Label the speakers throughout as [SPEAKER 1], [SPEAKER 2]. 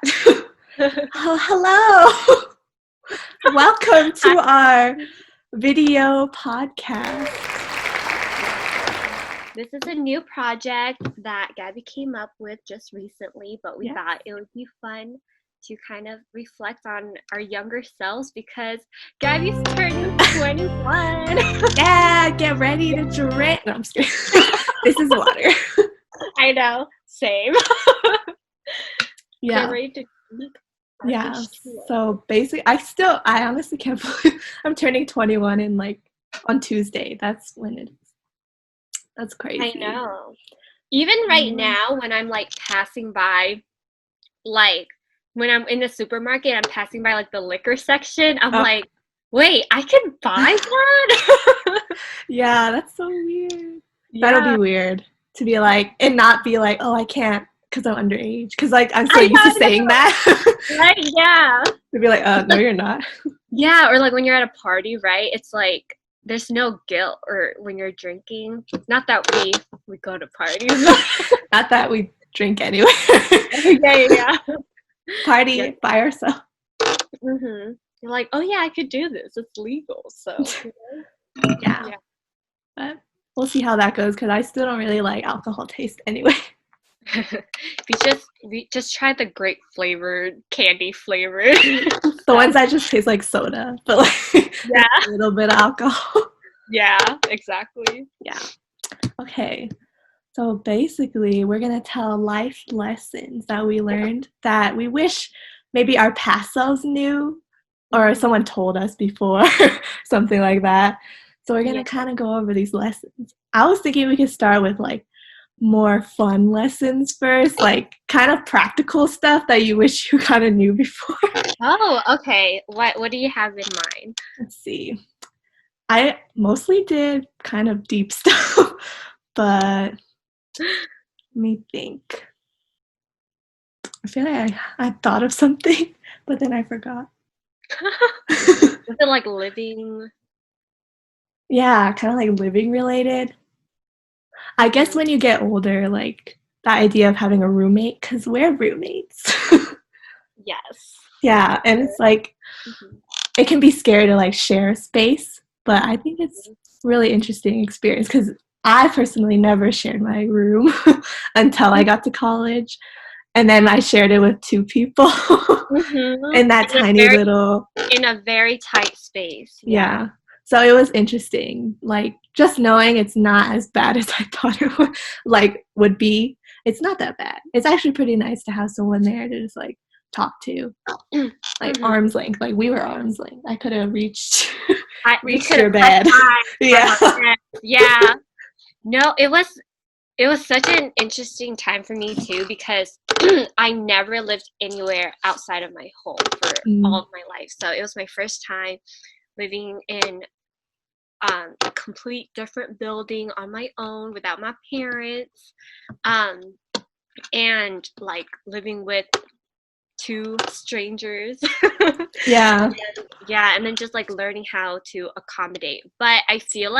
[SPEAKER 1] Oh, hello. Welcome to our video podcast.
[SPEAKER 2] This is a new project that Gabby came up with just recently, but we thought it would be fun to kind of reflect on our younger selves because Gabby's turning 21.
[SPEAKER 1] Yeah, get ready to drink. No, I'm just kidding. This is water.
[SPEAKER 2] I know, same.
[SPEAKER 1] Yeah.
[SPEAKER 2] Get ready to drink.
[SPEAKER 1] Yeah, so basically, I honestly can't believe I'm turning 21 on Tuesday. That's when it is. That's crazy.
[SPEAKER 2] I know. Even right now, when I'm passing by, when I'm in the supermarket, I'm passing by the liquor section. I'm like, wait, I can buy that?
[SPEAKER 1] Yeah, that's so weird.
[SPEAKER 2] Yeah.
[SPEAKER 1] That'll be weird to be and not be oh, I can't because I'm underage. Because I'm so used to saying that.
[SPEAKER 2] Right? Yeah.
[SPEAKER 1] To be no, you're not.
[SPEAKER 2] Yeah, or when you're at a party, right? It's there's no guilt or when you're drinking. Not that we go to parties.
[SPEAKER 1] Not that we drink anyway.
[SPEAKER 2] Yeah.
[SPEAKER 1] Party by ourselves.
[SPEAKER 2] Mm-hmm. You're like, oh yeah, I could do this. It's legal, so.
[SPEAKER 1] Yeah. But we'll see how that goes because I still don't really like alcohol taste anyway.
[SPEAKER 2] we just tried the grape flavored, candy flavored.
[SPEAKER 1] The ones that just taste like soda, but a little bit of alcohol.
[SPEAKER 2] Yeah, exactly.
[SPEAKER 1] Yeah. Okay. So basically, we're going to tell life lessons that we learned that we wish maybe our past selves knew or someone told us before, something like that. So we're going to kind of go over these lessons. I was thinking we could start with more fun lessons first, kind of practical stuff that you wish you kind of knew before.
[SPEAKER 2] Oh, okay. What do you have in mind?
[SPEAKER 1] Let's see. I mostly did kind of deep stuff, but let me think. I feel like I thought of something, but then I forgot.
[SPEAKER 2] Is it living?
[SPEAKER 1] Yeah, kind of living related. I guess when you get older, the idea of having a roommate, because we're roommates.
[SPEAKER 2] Yes.
[SPEAKER 1] Yeah, and it's it can be scary to share space, but I think it's really interesting experience because I personally never shared my room until I got to college. And then I shared it with two people in that tiny little...
[SPEAKER 2] In a very tight space.
[SPEAKER 1] Yeah. So it was interesting. Just knowing it's not as bad as I thought it would be. It's not that bad. It's actually pretty nice to have someone there to just, talk to. Arm's length. We were arm's length. I could have reached your bed. Yeah.
[SPEAKER 2] Yeah. No, it was such an interesting time for me too because I never lived anywhere outside of my home for all of my life. So it was my first time living in a complete different building on my own without my parents, and living with two strangers.
[SPEAKER 1] Yeah.
[SPEAKER 2] And then just learning how to accommodate. But I feel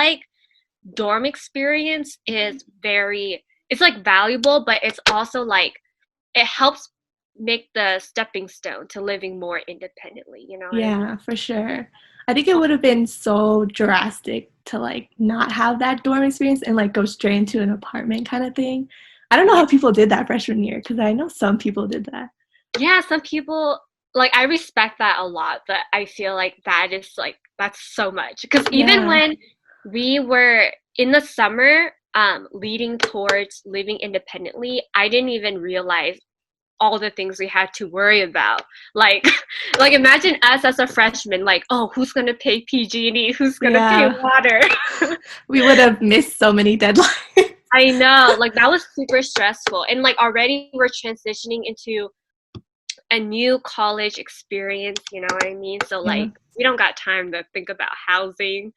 [SPEAKER 2] dorm experience is it's valuable, but it's also it helps make the stepping stone to living more independently, you know?
[SPEAKER 1] Yeah, for sure. I think it would have been so drastic to not have that dorm experience and go straight into an apartment kind of thing. I don't know how people did that freshman year because I know some people did that.
[SPEAKER 2] Yeah, some people I respect that a lot, but I feel that is that's so much because even when we were in the summer leading towards living independently, I didn't even realize all the things we had to worry about. Imagine us as a freshman, oh, who's gonna pay PG&E? Who's gonna pay water?
[SPEAKER 1] We would have missed so many deadlines.
[SPEAKER 2] I know, that was super stressful. And already we're transitioning into a new college experience, you know what I mean? So we don't got time to think about housing.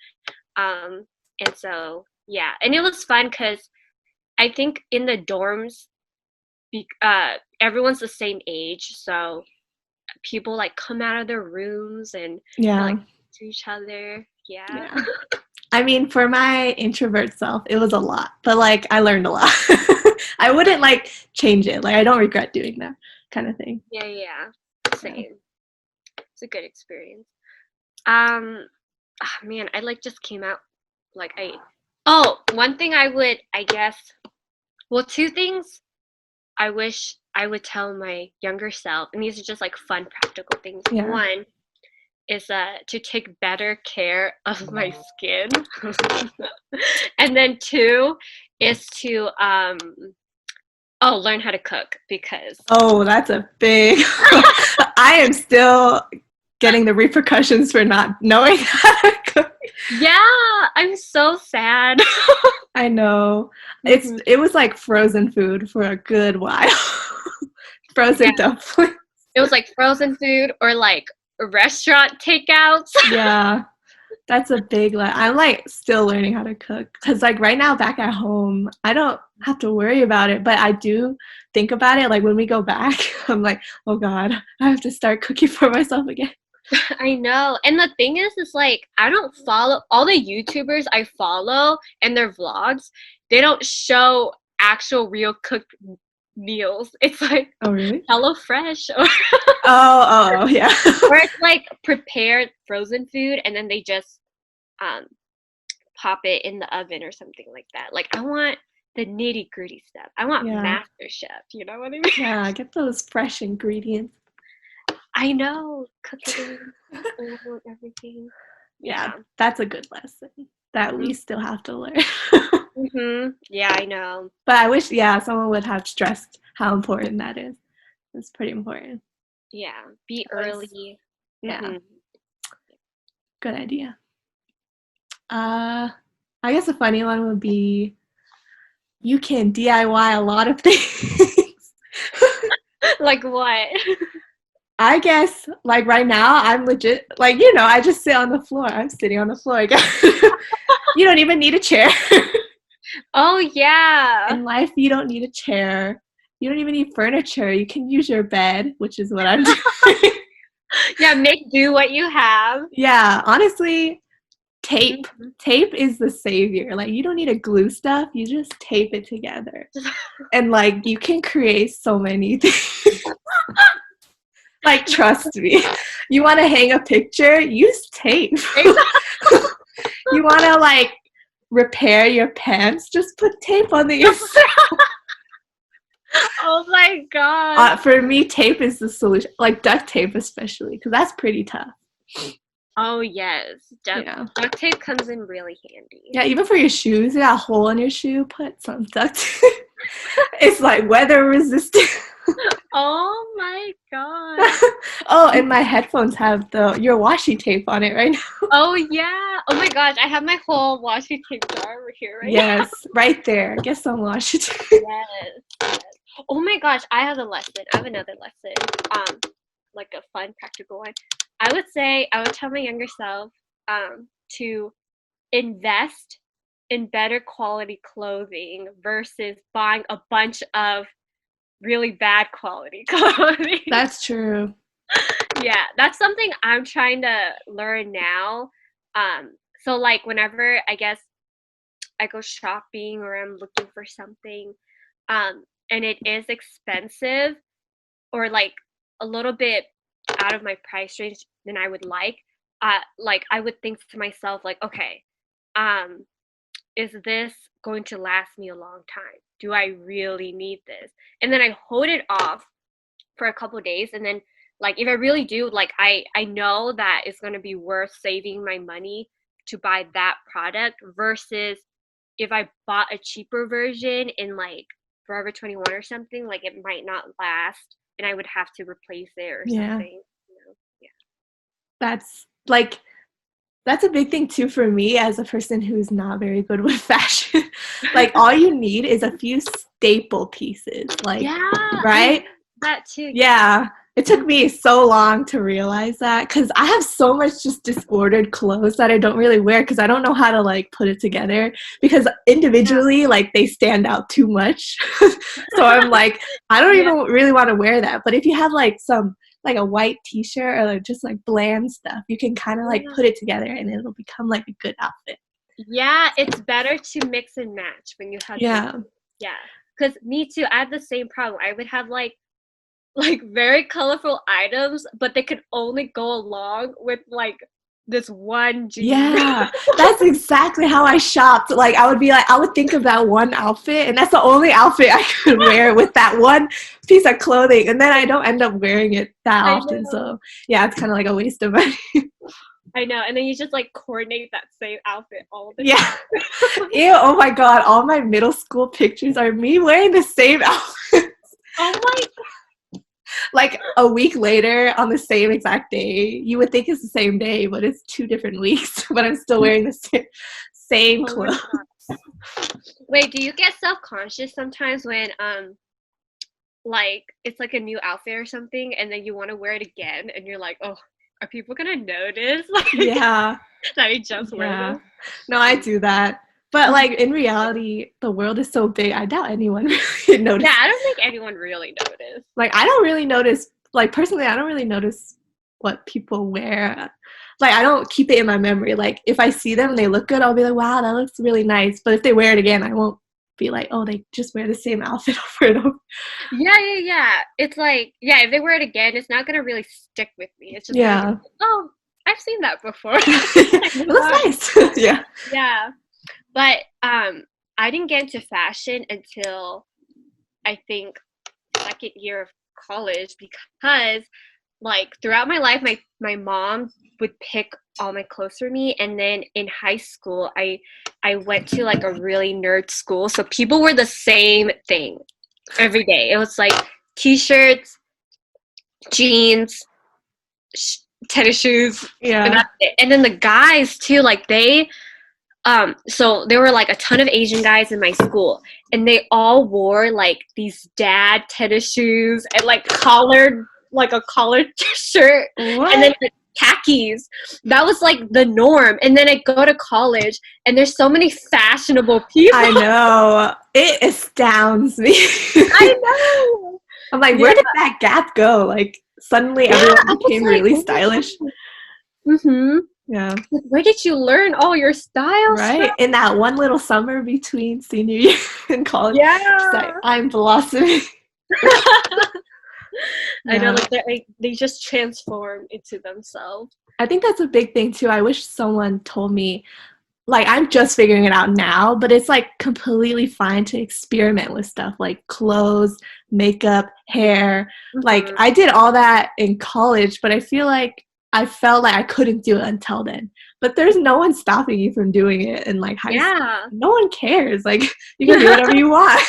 [SPEAKER 2] And so, yeah. And it was fun because I think in the dorms, everyone's the same age, so people come out of their rooms and to each other. Yeah.
[SPEAKER 1] I mean, for my introvert self, it was a lot, but I learned a lot. I wouldn't change it. I don't regret doing that. kind of thing.
[SPEAKER 2] Yeah.
[SPEAKER 1] Yeah.
[SPEAKER 2] Same. It's a good experience. Um, man, I like just came out like I. Oh, one thing I guess. Well, two things I wish I would tell my younger self, and these are just like fun, practical things.
[SPEAKER 1] Yeah.
[SPEAKER 2] One is to take better care of my skin, and then two is to learn how to cook because
[SPEAKER 1] Oh, that's a big. I am still getting the repercussions for not knowing how to cook.
[SPEAKER 2] yeah, I'm so sad.
[SPEAKER 1] I know.
[SPEAKER 2] Mhm.
[SPEAKER 1] It was like frozen food for a good while.
[SPEAKER 2] Yeah,
[SPEAKER 1] Frozen dumplings.
[SPEAKER 2] it was like frozen food or like restaurant takeouts.
[SPEAKER 1] Yeah. That's a big I'm like still learning how to cook because like right now back at home I don't have to worry about it, but I do think about it like when we go back. I'm like, oh god, I have to start cooking for myself again.
[SPEAKER 2] I know. And the thing is like I don't follow all the YouTubers I follow and their vlogs. They don't show actual real cooked meals. It's like
[SPEAKER 1] Oh really?
[SPEAKER 2] HelloFresh or
[SPEAKER 1] Oh yeah.
[SPEAKER 2] or it's like prepared frozen food and then they just um pop it in the oven or something like that. Like I want the nitty gritty stuff. I want
[SPEAKER 1] Yeah.
[SPEAKER 2] Master Chef. You know what I mean?
[SPEAKER 1] Yeah, get those fresh ingredients.
[SPEAKER 2] I know cooking, oil, everything.
[SPEAKER 1] Yeah,
[SPEAKER 2] Yeah.
[SPEAKER 1] that's a good lesson that we
[SPEAKER 2] Mm-hmm.
[SPEAKER 1] still have to learn.
[SPEAKER 2] Yeah, I know.
[SPEAKER 1] But I wish, yeah, someone would have stressed how important that is. It's pretty important.
[SPEAKER 2] Yeah, be
[SPEAKER 1] Always,
[SPEAKER 2] early.
[SPEAKER 1] yeah,
[SPEAKER 2] Mm-hmm.
[SPEAKER 1] good idea. Uh, I guess a funny one would be you can DIY a lot of things.
[SPEAKER 2] Like what?
[SPEAKER 1] I guess, like right now, I'm legit, like, I just sit on the floor. I'm sitting on the floor. You don't even need a chair.
[SPEAKER 2] Oh yeah.
[SPEAKER 1] In life, you don't need a chair. You don't even need furniture. You can use your bed, which is what I'm doing.
[SPEAKER 2] Yeah, make do what you have.
[SPEAKER 1] Yeah, honestly, tape.
[SPEAKER 2] Mhm.
[SPEAKER 1] Tape is the savior. Like, you don't need to glue stuff. You just tape it together. And, like, you can create so many things. Like, trust me. You want to hang a picture? Use tape. You want to, like, repair your pants? Just put tape on the inside.
[SPEAKER 2] Oh my god.
[SPEAKER 1] For me, tape is the solution. Like, duct tape especially, because that's pretty tough.
[SPEAKER 2] Oh yes.
[SPEAKER 1] Yeah.
[SPEAKER 2] Duct tape comes in really handy.
[SPEAKER 1] Yeah, even for your shoes, you got a hole in your shoe, put some duct tape. It's like weather resistant.
[SPEAKER 2] Oh my god.
[SPEAKER 1] Oh, and my headphones have your washi tape on it right now.
[SPEAKER 2] Oh yeah. Oh my gosh, I have my whole washi tape jar over here right now.
[SPEAKER 1] Yes, right there. Get some washi tape.
[SPEAKER 2] Yes. Oh my gosh, I have a lesson. I have another lesson. Like a fun, practical one. I would say I would tell my younger self to invest in better quality clothing versus buying a bunch of really bad quality clothing.
[SPEAKER 1] That's true.
[SPEAKER 2] Yeah, that's something I'm trying to learn now. So like whenever I guess I go shopping or I'm looking for something, and it is expensive or like a little bit out of my price range than I would like I would think to myself like, okay, um, is this going to last me a long time? Do I really need this? And then I hold it off for a couple of days and then like if I really do, like I know that it's going to be worth saving my money to buy that product versus if I bought a cheaper version in like Forever 21 or something, like it might not last and I would have to replace it or
[SPEAKER 1] Yeah.
[SPEAKER 2] something, you know. Yeah.
[SPEAKER 1] That's like that's a big thing too for me as a person who's not very good with fashion. Like all you need is a few staple pieces, like
[SPEAKER 2] Yeah,
[SPEAKER 1] right?
[SPEAKER 2] that too.
[SPEAKER 1] Yeah. It took me so long to realize that because I have so much just disordered clothes that I don't really wear because I don't know how to like put it together because
[SPEAKER 2] Yeah.
[SPEAKER 1] individually like they stand out too much. So I'm like, I don't
[SPEAKER 2] Yeah.
[SPEAKER 1] even really want to wear that. But if you have like some like a white t-shirt or like, just like bland stuff, you can kind of like
[SPEAKER 2] Yeah.
[SPEAKER 1] put it together and it'll become like a good outfit.
[SPEAKER 2] Yeah, it's better to mix and match when you have
[SPEAKER 1] Yeah.
[SPEAKER 2] different. Yeah, because me too. I have the same problem. I would have like like very colorful items, but they could only go along with like this one jean.
[SPEAKER 1] Yeah, that's exactly how I shopped. Like, I would be like, I would think of that one outfit, and that's the only outfit I could wear with that one piece of clothing. And then I don't end up wearing it that
[SPEAKER 2] I
[SPEAKER 1] often.
[SPEAKER 2] know.
[SPEAKER 1] So, yeah, it's kind of like a waste of money.
[SPEAKER 2] I know. And then you just like coordinate that same outfit all the
[SPEAKER 1] Yeah.
[SPEAKER 2] time.
[SPEAKER 1] Ew, oh my God. All my middle school pictures are me wearing the same outfit.
[SPEAKER 2] Oh my
[SPEAKER 1] Like a week later on the same exact day. You would think it's the same day, but it's 2 different weeks. But I'm still wearing the same
[SPEAKER 2] Oh my
[SPEAKER 1] clothes.
[SPEAKER 2] God. Wait, do you get self-conscious sometimes when like it's like a new outfit or something and then you want to wear it again and you're like, "Oh, are people gonna notice like
[SPEAKER 1] Yeah.
[SPEAKER 2] that I just wear
[SPEAKER 1] Yeah.
[SPEAKER 2] this?"
[SPEAKER 1] No, I do that. But like in reality, the world is so big. I doubt anyone really notices.
[SPEAKER 2] Yeah, I don't think anyone really noticed.
[SPEAKER 1] Like, I don't really notice, like, personally, I don't really notice what people wear. Like, I don't keep it in my memory. Like, if I see them and they look good, I'll be like, wow, that looks really nice. But if they wear it again, I won't be like, oh, they just wear the same outfit over and over.
[SPEAKER 2] Yeah. It's like, yeah, if they wear it again, it's not gonna really stick with me. It's just gonna be
[SPEAKER 1] Yeah.
[SPEAKER 2] like, oh, I've seen that before.
[SPEAKER 1] It looks nice. Yeah.
[SPEAKER 2] Yeah. But I didn't get into fashion until I think second year of college because like throughout my life my mom would pick all my clothes for me, and then in high school I went to like a really nerd school, so people wore the same thing every day. It was like t-shirts, jeans, tennis shoes, and
[SPEAKER 1] Yeah.
[SPEAKER 2] that's it. And then the guys too, like they so there were like a ton of Asian guys in my school, and they all wore like these dad tennis shoes and like a collared shirt, and then
[SPEAKER 1] What?
[SPEAKER 2] like khakis. That was like the norm. And then I go to college, and there's so many fashionable people.
[SPEAKER 1] I know. It astounds me.
[SPEAKER 2] I know.
[SPEAKER 1] I'm like,
[SPEAKER 2] Yeah,
[SPEAKER 1] where did that gap go? Like, suddenly
[SPEAKER 2] I
[SPEAKER 1] everyone
[SPEAKER 2] was
[SPEAKER 1] became
[SPEAKER 2] like,
[SPEAKER 1] really
[SPEAKER 2] oh my
[SPEAKER 1] stylish.
[SPEAKER 2] God. Mm-hmm.
[SPEAKER 1] Yeah.
[SPEAKER 2] Like, where did you learn all your style
[SPEAKER 1] Right?
[SPEAKER 2] stuff?
[SPEAKER 1] In that one little summer between senior year and college, just like,
[SPEAKER 2] Yeah.
[SPEAKER 1] I'm blossoming.
[SPEAKER 2] I know,
[SPEAKER 1] Yeah.
[SPEAKER 2] like they just transform into themselves.
[SPEAKER 1] I think that's a big thing too. I wish someone told me, like, I'm just figuring it out now, but it's like completely fine to experiment with stuff like clothes, makeup, hair. Like,
[SPEAKER 2] Mhm.
[SPEAKER 1] I did all that in college, but I feel like I felt like I couldn't do it until then. But there's no one stopping you from doing it in like high school.
[SPEAKER 2] Yeah.
[SPEAKER 1] No one cares. Like, you can do whatever you want.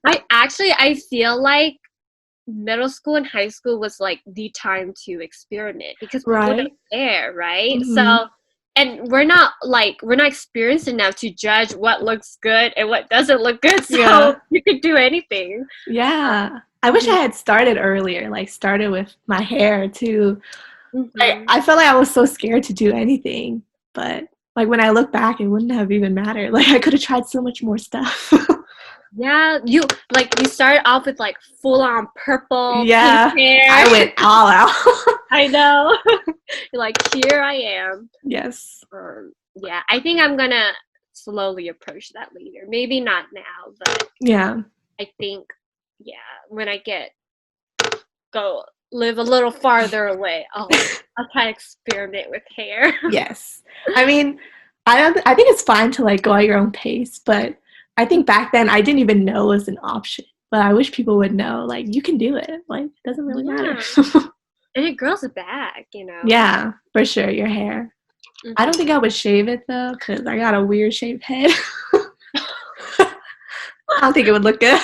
[SPEAKER 2] I feel like middle school and high school was like the time to experiment because people
[SPEAKER 1] Right?
[SPEAKER 2] don't care, right?
[SPEAKER 1] Hmm.
[SPEAKER 2] So, and we're not experienced enough to judge what looks good and what doesn't look good.
[SPEAKER 1] Yeah.
[SPEAKER 2] So you could do anything.
[SPEAKER 1] Yeah. I wish I had started earlier, like started with my hair too.
[SPEAKER 2] Mm-hmm.
[SPEAKER 1] I felt like I was so scared to do anything, but like when I look back, it wouldn't have even mattered. Like I could have tried so much more stuff.
[SPEAKER 2] Yeah, you started off with like full on purple pink
[SPEAKER 1] Yeah,
[SPEAKER 2] hair.
[SPEAKER 1] I went all out.
[SPEAKER 2] I know. You're like, here I am.
[SPEAKER 1] Yes.
[SPEAKER 2] Yeah, I think I'm gonna slowly approach that later. Maybe not now, but
[SPEAKER 1] Yeah.
[SPEAKER 2] I think, yeah, when I go live a little farther away, I'll try to experiment with hair.
[SPEAKER 1] Yes. I mean, I think it's fine to like go at your own pace, but I think back then I didn't even know it was an option. But I wish people would know, like, you can do it. Like, it doesn't really matter.
[SPEAKER 2] Yeah, and it grows back, you know.
[SPEAKER 1] Yeah, for sure, your hair. I don't think I would shave it though, because I got a weird shaped head. I don't think it would look good.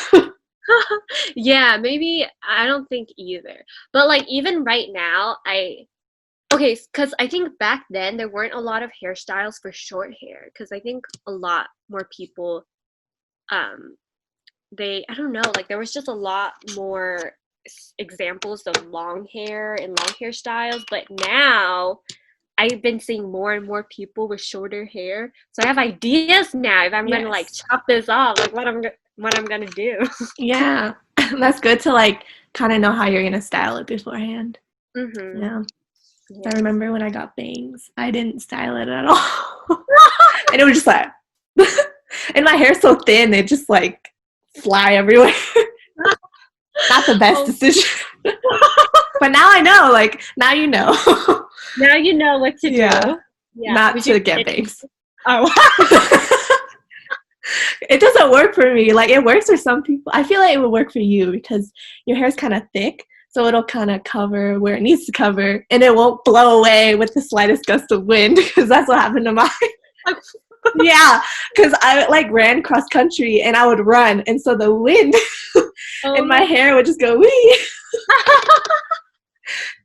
[SPEAKER 2] Yeah, maybe I don't think either. But like even right now, okay, because I think back then there weren't a lot of hairstyles for short hair. Because I think a lot more people, um, I don't know, like there was just a lot more examples of long hair and long hairstyles. But now I've been seeing more and more people with shorter hair. So I have ideas now if I'm gonna like
[SPEAKER 1] Yes.
[SPEAKER 2] chop this off, like what I'm gonna do.
[SPEAKER 1] Yeah. That's good to like kind of know how you're gonna style it beforehand.
[SPEAKER 2] Mm-hmm.
[SPEAKER 1] Yeah. I
[SPEAKER 2] Yeah.
[SPEAKER 1] remember when I got bangs, I didn't style it at all. And it was just like, and my hair's so thin, it just like fly everywhere. Not the best
[SPEAKER 2] Oh,
[SPEAKER 1] decision. But now I know, like, now you know.
[SPEAKER 2] Now you know what to
[SPEAKER 1] Yeah.
[SPEAKER 2] do. Yeah.
[SPEAKER 1] Not
[SPEAKER 2] Would you
[SPEAKER 1] to get bangs.
[SPEAKER 2] Oh.
[SPEAKER 1] It doesn't work for me. Like, it works for some people. I feel like it would work for you because your hair's kind of thick, so it'll kind of cover where it needs to cover, and it won't blow away with the slightest gust of wind because that's what happened to mine. Yeah, because I like ran cross country and I would run, and so the wind
[SPEAKER 2] Oh
[SPEAKER 1] and my
[SPEAKER 2] my
[SPEAKER 1] hair would just go wee.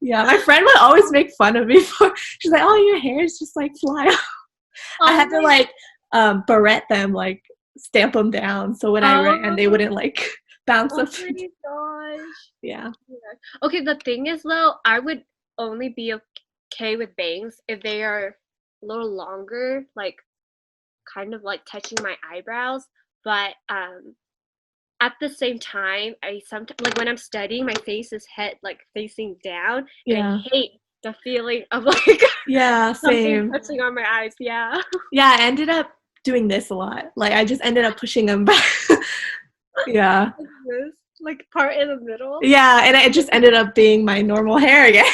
[SPEAKER 1] Yeah, my friend would always make fun of me for. She's like, "Oh, your hair is just like fly off." I
[SPEAKER 2] Oh
[SPEAKER 1] had to
[SPEAKER 2] my
[SPEAKER 1] like barrette them, like stamp them down, so when I ran, they
[SPEAKER 2] oh,
[SPEAKER 1] wouldn't like bounce
[SPEAKER 2] oh
[SPEAKER 1] up.
[SPEAKER 2] my gosh.
[SPEAKER 1] Yeah.
[SPEAKER 2] Yeah. Okay, the thing is though, I would only be okay with bangs if they are a little longer, like kind of like touching my eyebrows. But at the same time, I sometimes like when I'm studying, my face is head like facing down, and I
[SPEAKER 1] Yeah.
[SPEAKER 2] hate the feeling of like
[SPEAKER 1] Yeah,
[SPEAKER 2] something
[SPEAKER 1] same.
[SPEAKER 2] touching on my eyes. Yeah.
[SPEAKER 1] Yeah, I ended up doing this a lot. Like I just ended up pushing them back. Yeah.
[SPEAKER 2] Like this, like part in the middle.
[SPEAKER 1] Yeah, and it just ended up being my normal hair again.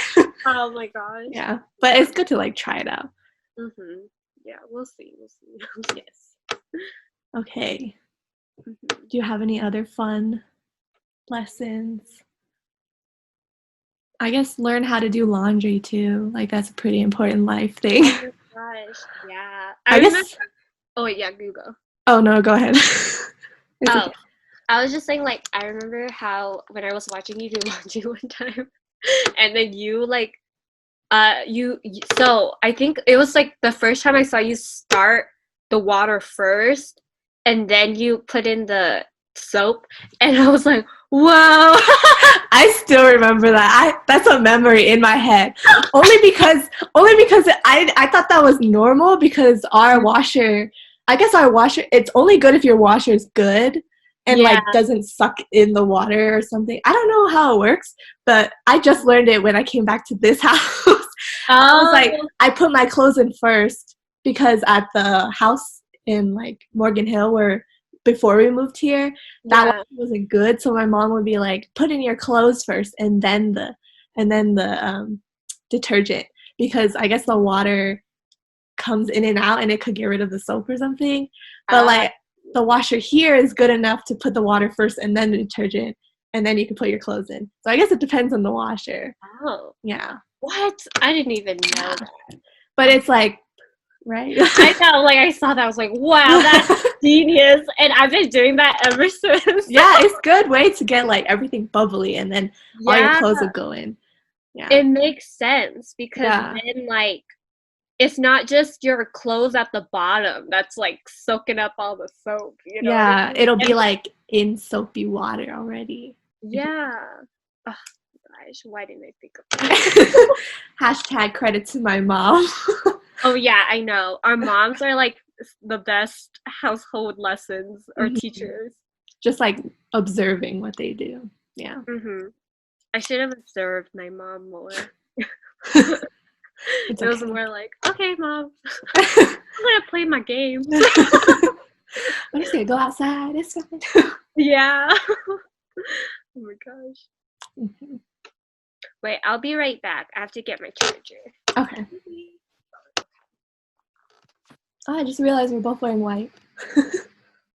[SPEAKER 2] Oh my gosh.
[SPEAKER 1] Yeah. But it's good to like try it out.
[SPEAKER 2] Mhm. Yeah, we'll see. We'll see.
[SPEAKER 1] Yes. Okay.
[SPEAKER 2] Mhm.
[SPEAKER 1] Do you have any other fun lessons? I guess learn how to do laundry too. Like that's a pretty important life thing.
[SPEAKER 2] Oh my gosh. Yeah. I
[SPEAKER 1] I
[SPEAKER 2] remember.
[SPEAKER 1] guess.
[SPEAKER 2] Oh wait, yeah, you go.
[SPEAKER 1] Oh no, go ahead. It's
[SPEAKER 2] Oh,
[SPEAKER 1] okay.
[SPEAKER 2] I was just saying, like, I remember how when I was watching you do laundry one time, and then you like, so I think it was like the first time I saw you start the water first, and then you put in the soap, and I was like, whoa.
[SPEAKER 1] I still remember that. That's a memory in my head. Only because I thought that was normal because our washer, I guess our washer, it's only good if your washer is good and
[SPEAKER 2] Yeah.
[SPEAKER 1] like doesn't suck in the water or something. I don't know how it works, but I just learned it when I came back to this house. I was like,
[SPEAKER 2] Oh,
[SPEAKER 1] I put my clothes in first because at the house in like Morgan Hill where before we moved here, that
[SPEAKER 2] yeah.
[SPEAKER 1] wasn't good. So my mom would be like, put in your clothes first and then the detergent because I guess the water comes in and out and it could get rid of the soap or something. But
[SPEAKER 2] Uh,
[SPEAKER 1] like the washer here is good enough to put the water first and then the detergent and then you can put your clothes in. So I guess it depends on the washer.
[SPEAKER 2] oh,
[SPEAKER 1] Yeah.
[SPEAKER 2] what? I didn't even know
[SPEAKER 1] Yeah.
[SPEAKER 2] that.
[SPEAKER 1] But it's like, right?
[SPEAKER 2] I know, like I saw that, I was like, wow, that's genius, and I've been doing that ever since.
[SPEAKER 1] Yeah, it's good way to get like everything bubbly and then all your
[SPEAKER 2] Yeah,
[SPEAKER 1] clothes will go in. Yeah.
[SPEAKER 2] it makes sense because
[SPEAKER 1] Yeah.
[SPEAKER 2] then like it's not just your clothes at the bottom that's like soaking up all the soap, you know what I
[SPEAKER 1] Yeah,
[SPEAKER 2] mean?
[SPEAKER 1] it'll be
[SPEAKER 2] And
[SPEAKER 1] like in soapy water already.
[SPEAKER 2] yeah. Oh gosh, why didn't I think of that?
[SPEAKER 1] Hashtag credit to my mom.
[SPEAKER 2] Oh yeah, I know. Our moms are like the best household lessons or
[SPEAKER 1] Mhm.
[SPEAKER 2] teachers.
[SPEAKER 1] Just like observing what they do. Yeah.
[SPEAKER 2] I should have observed my mom more.
[SPEAKER 1] It's
[SPEAKER 2] It was
[SPEAKER 1] okay.
[SPEAKER 2] more like, okay, mom, I'm gonna play my game.
[SPEAKER 1] I'm just gonna go outside. It's fine.
[SPEAKER 2] Yeah. Oh my gosh.
[SPEAKER 1] Mhm.
[SPEAKER 2] Wait, I'll be right back. I have to get my charger.
[SPEAKER 1] Okay. Oh, I just realized we're both wearing white.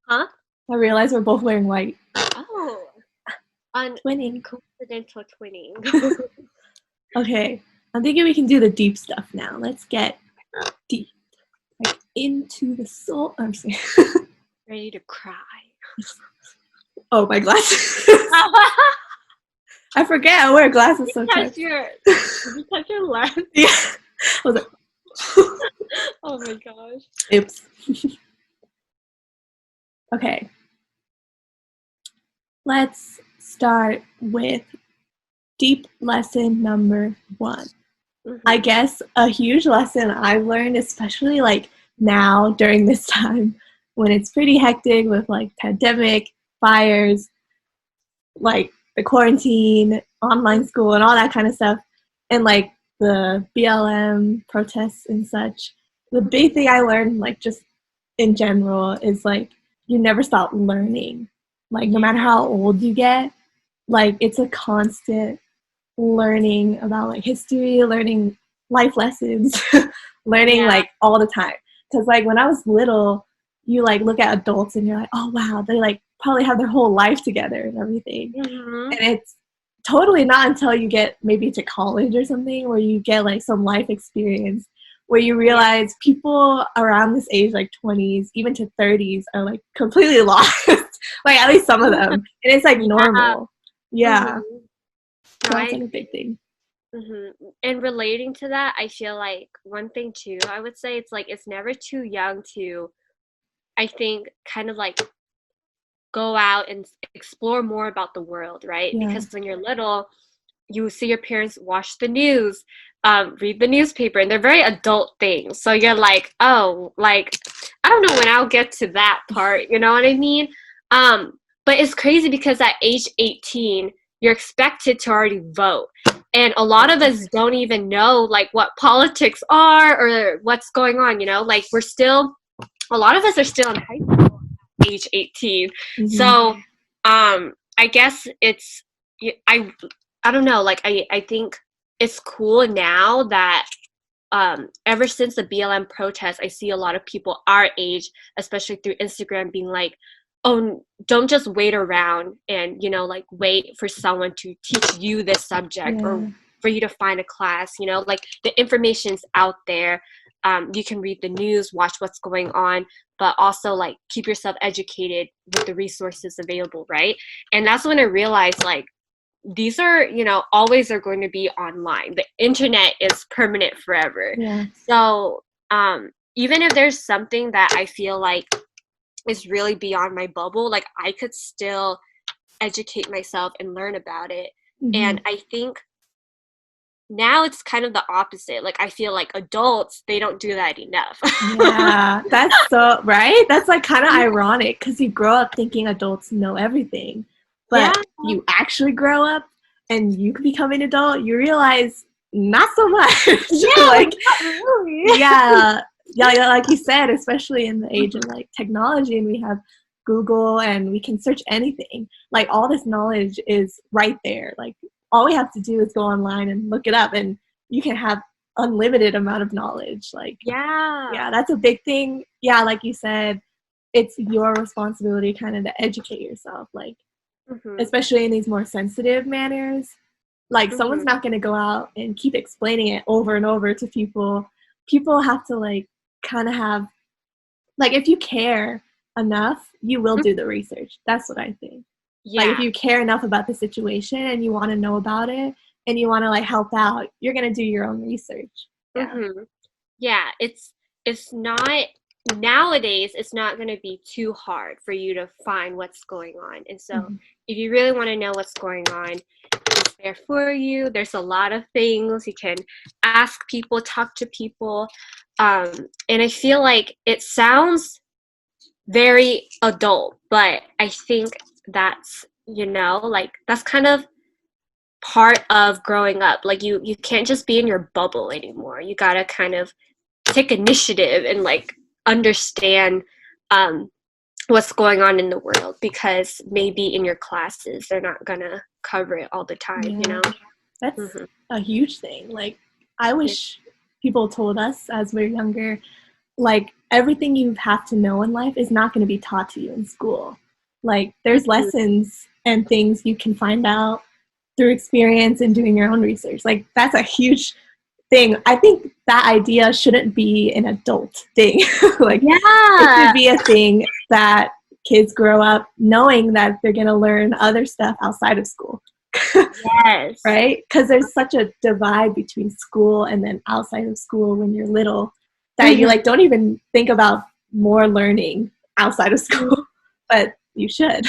[SPEAKER 2] Huh?
[SPEAKER 1] I realized we're both wearing white.
[SPEAKER 2] Oh, on
[SPEAKER 1] Twinning.
[SPEAKER 2] coincidental twinning.
[SPEAKER 1] Okay. I'm thinking we can do the deep stuff now. Let's get deep. Like into the soul. I'm sorry.
[SPEAKER 2] Ready to cry.
[SPEAKER 1] Oh, my glasses. I forget I wear glasses sometimes.
[SPEAKER 2] You touch your lens.
[SPEAKER 1] Yeah. I was like,
[SPEAKER 2] Oh my gosh.
[SPEAKER 1] oops. Okay. Let's start with deep lesson number 1. I
[SPEAKER 2] Mhm.
[SPEAKER 1] guess a huge lesson I've learned, especially like now during this time when it's pretty hectic with like pandemic, fires, like the quarantine, online school, and all that kind of stuff, and like the BLM protests and such. The big thing I learned, like just in general, is like you never stop learning. Like no
[SPEAKER 2] Yeah.
[SPEAKER 1] matter how old you get, like it's a constant. learning about like history, learning life lessons, learning
[SPEAKER 2] Yeah.
[SPEAKER 1] like all the time. Because like when I was little, you like look at adults and you're like, oh wow, they like probably have their whole life together and everything.
[SPEAKER 2] Mm-hmm.
[SPEAKER 1] And it's totally not until you get maybe to college or something where you get like some life experience where you
[SPEAKER 2] Yeah.
[SPEAKER 1] realize people around this age, like 20s, even to 30s, are like completely lost. Like at least some of them. And it's like
[SPEAKER 2] Yeah.
[SPEAKER 1] normal. Yeah.
[SPEAKER 2] Mm-hmm.
[SPEAKER 1] So
[SPEAKER 2] No, I
[SPEAKER 1] that's like a
[SPEAKER 2] agree.
[SPEAKER 1] big thing.
[SPEAKER 2] And relating to that, I feel like one thing too, I would say it's like it's never too young to, I think, kind of like go out and explore more about the world, right?
[SPEAKER 1] Yeah.
[SPEAKER 2] Because when you're little, you see your parents watch the news, read the newspaper, and they're very adult things. So you're like, oh, like, I don't know when I'll get to that part, you know what I mean? But it's crazy because at age 18, you're expected to already vote. And a lot of us don't even know like what politics are or what's going on, you know? Like a lot of us are still in high school at age 18.
[SPEAKER 1] Mm-hmm.
[SPEAKER 2] So I guess it's I I don't know, like I think it's cool now that ever since the BLM protests, I see a lot of people our age, especially through Instagram, being like, oh, don't just wait around and, you know, like wait for someone to teach you this subject or
[SPEAKER 1] Yeah.
[SPEAKER 2] for you to find a class, you know, like the information's out there. You can read the news, watch what's going on, but also like keep yourself educated with the resources available, right? And that's when I realized like these are, you know, always are going to be online. The internet is permanent forever.
[SPEAKER 1] Yeah.
[SPEAKER 2] So even if there's something that I feel like is really beyond my bubble, like I could still educate myself and learn about it.
[SPEAKER 1] Mm-hmm.
[SPEAKER 2] And I think now it's kind of the opposite. Like I feel like adults, they don't do that enough.
[SPEAKER 1] Yeah. That's so, right? That's like kind of ironic because you grow up thinking adults know everything.
[SPEAKER 2] Yeah.
[SPEAKER 1] But you actually grow up and you become an adult, you realize not so much.
[SPEAKER 2] Yeah, like
[SPEAKER 1] Like,
[SPEAKER 2] not really.
[SPEAKER 1] yeah. Yeah, like you said, especially in the age of like technology and we have Google and we can search anything. Like all this knowledge is right there. Like all we have to do is go online and look it up and you can have unlimited amount of knowledge. Like
[SPEAKER 2] Yeah.
[SPEAKER 1] yeah, that's a big thing. Yeah, like you said, it's your responsibility kind of to educate yourself, like
[SPEAKER 2] Hmm.
[SPEAKER 1] especially in these more sensitive manners. Like someone's
[SPEAKER 2] Hmm.
[SPEAKER 1] not going to go out and keep explaining it over and over to people. People have to like kind of have like if you care enough, you will do the research. That's what I think. Like if
[SPEAKER 2] Yeah.
[SPEAKER 1] you care enough about the situation and you want to know about it and you want to like help out, you're going to do your own research. Yeah.
[SPEAKER 2] Hmm. Yeah, it's not nowadays it's not going to be too hard for you to find what's going on. And so
[SPEAKER 1] Mm-hmm.
[SPEAKER 2] if you really want to know what's going on, it's there for you. There's a lot of things you can ask people, talk to people. And I feel like it sounds very adult, but I think that's, you know, like that's kind of part of growing up. Like you can't just be in your bubble anymore. You got to kind of take initiative and like understand um, what's going on in the world because maybe in your classes they're not gonna cover it all the time, you
[SPEAKER 1] Yeah.
[SPEAKER 2] know.
[SPEAKER 1] That's
[SPEAKER 2] Hmm.
[SPEAKER 1] a huge thing. Like, I
[SPEAKER 2] Yeah.
[SPEAKER 1] wish people told us as we're younger, like, everything you have to know in life is not going to be taught to you in school. Like, there's
[SPEAKER 2] Mhm.
[SPEAKER 1] lessons and things you can find out through experience and doing your own research. Like, that's a huge thing. I think that idea shouldn't be an adult thing. Like, it should
[SPEAKER 2] Yeah.
[SPEAKER 1] be a thing that kids grow up knowing that they're going to learn other stuff outside of school.
[SPEAKER 2] Yes.
[SPEAKER 1] Right? Because there's such a divide between school and then outside of school when you're little that you
[SPEAKER 2] Hmm.
[SPEAKER 1] like don't even think about more learning outside of school, but you should.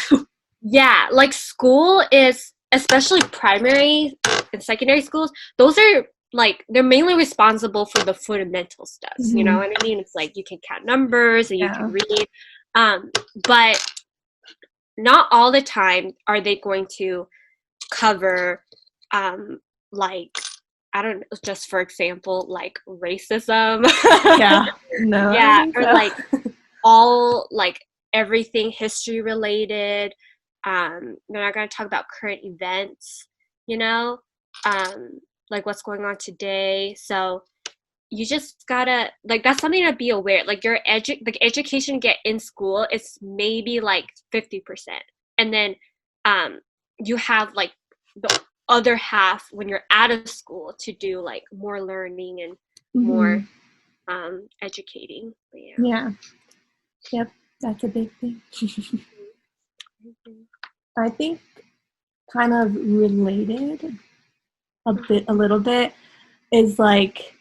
[SPEAKER 2] Yeah, like school is, especially primary and secondary schools, those are like they're mainly responsible for the fundamental stuff. You know
[SPEAKER 1] Mm-hmm.
[SPEAKER 2] what I mean? It's like you can count numbers and you
[SPEAKER 1] Yeah.
[SPEAKER 2] can read. But not all the time are they going to cover um like I don't know, just for example, like racism.
[SPEAKER 1] Yeah. No, I don't
[SPEAKER 2] Yeah,
[SPEAKER 1] think
[SPEAKER 2] or
[SPEAKER 1] so.
[SPEAKER 2] like all like everything history related. They're not going to talk about current events, you know. like what's going on today. So you just gotta like that's something to be aware. Like your education you get in school is maybe like 50%, and then you have like the other half when you're out of school to do like more learning and more educating. But
[SPEAKER 1] Yeah. Yep. That's a big thing. I think kind of related a little bit is like,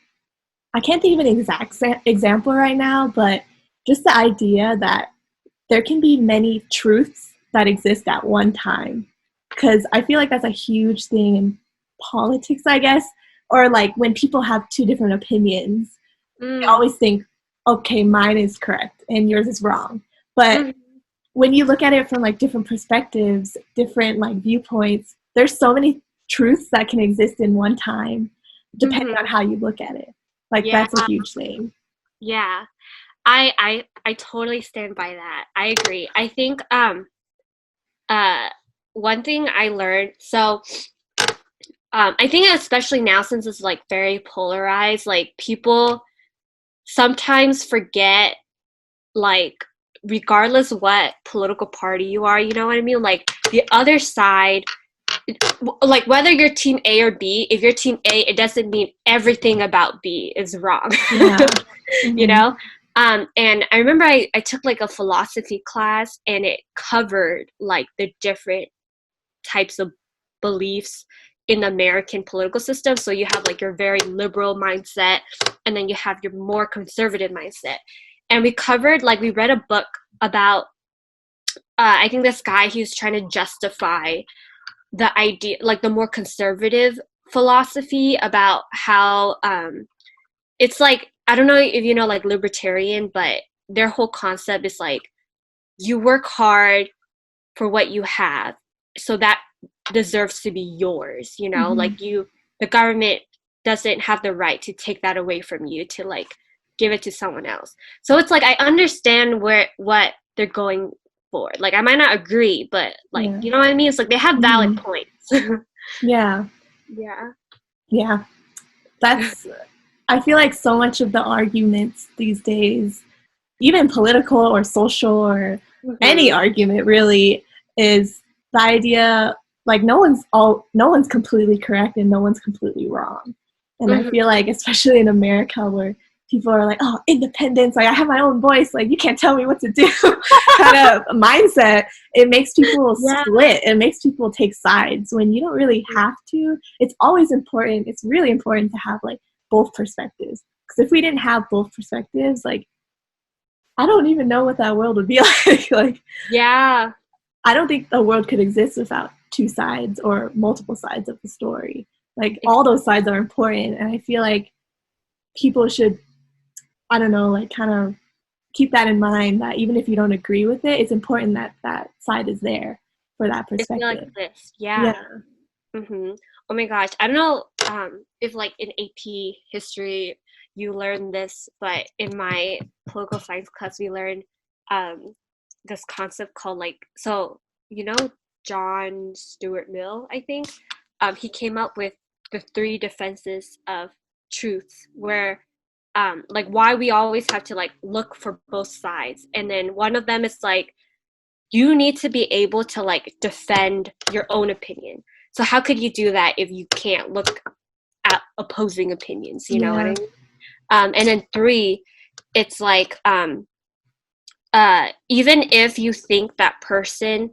[SPEAKER 1] I can't think of an exact example right now, but just the idea that there can be many truths that exist at one time. Because I feel like that's a huge thing in politics, I guess, or like when people have two different opinions, they always think, okay, mine is correct and yours is wrong. But when you look at it from like different perspectives, different like viewpoints, there's so many truths that can exist in one time, depending on how you look at it. Like that's a huge thing.
[SPEAKER 2] Yeah. I totally stand by that. I agree. I think one thing I learned, so I think especially now since it's like very polarized, like people sometimes forget, like regardless what political party you are, you know what I mean? Like the other side, like whether you're team A or B, if you're team A, it doesn't mean everything about B is wrong.
[SPEAKER 1] Yeah.
[SPEAKER 2] You know? And I remember I took like a philosophy class and it covered like the different types of beliefs in the American political system. So you have like your very liberal mindset and then you have your more conservative mindset. And we covered, like we read a book about, I think this guy, he was trying to justify the idea, like the more conservative philosophy about how it's like, I don't know if you know like libertarian, but their whole concept is like you work hard for what you have, so that deserves to be yours, you know? Like the government doesn't have the right to take that away from you to like give it to someone else. So it's like I understand what they're going for. Like I might not agree, but like you know what I mean? It's like they have valid points.
[SPEAKER 1] Yeah.
[SPEAKER 2] Yeah.
[SPEAKER 1] Yeah. That's, I feel like so much of the arguments these days, even political or social or any argument really, is the idea like no one's completely correct and no one's completely wrong. And I feel like especially in America where people are like, oh, independence, like I have my own voice, like you can't tell me what to do kind of mindset, it makes people split, it makes people take sides when you don't really have to. It's always important, it's really important to have like both perspectives, because if we didn't have both perspectives, like I don't even know what that world would be like. Like,
[SPEAKER 2] yeah,
[SPEAKER 1] I don't think the world could exist without two sides or multiple sides of the story. Like, all those sides are important, and I feel like people should, I don't know, like kind of keep that in mind, that even if you don't agree with it, it's important that that side is there for that perspective.
[SPEAKER 2] Like this. Yeah. Oh my gosh, I don't know if like in AP history you learned this, but in my political science class we learned this concept called like, so you know John Stuart Mill, I think, he came up with the three defenses of truth, where like why we always have to like look for both sides, and then one of them is like you need to be able to like defend your own opinion. So how could you do that if you can't look at opposing opinions? You know what I mean? And then three, it's like even if you think that person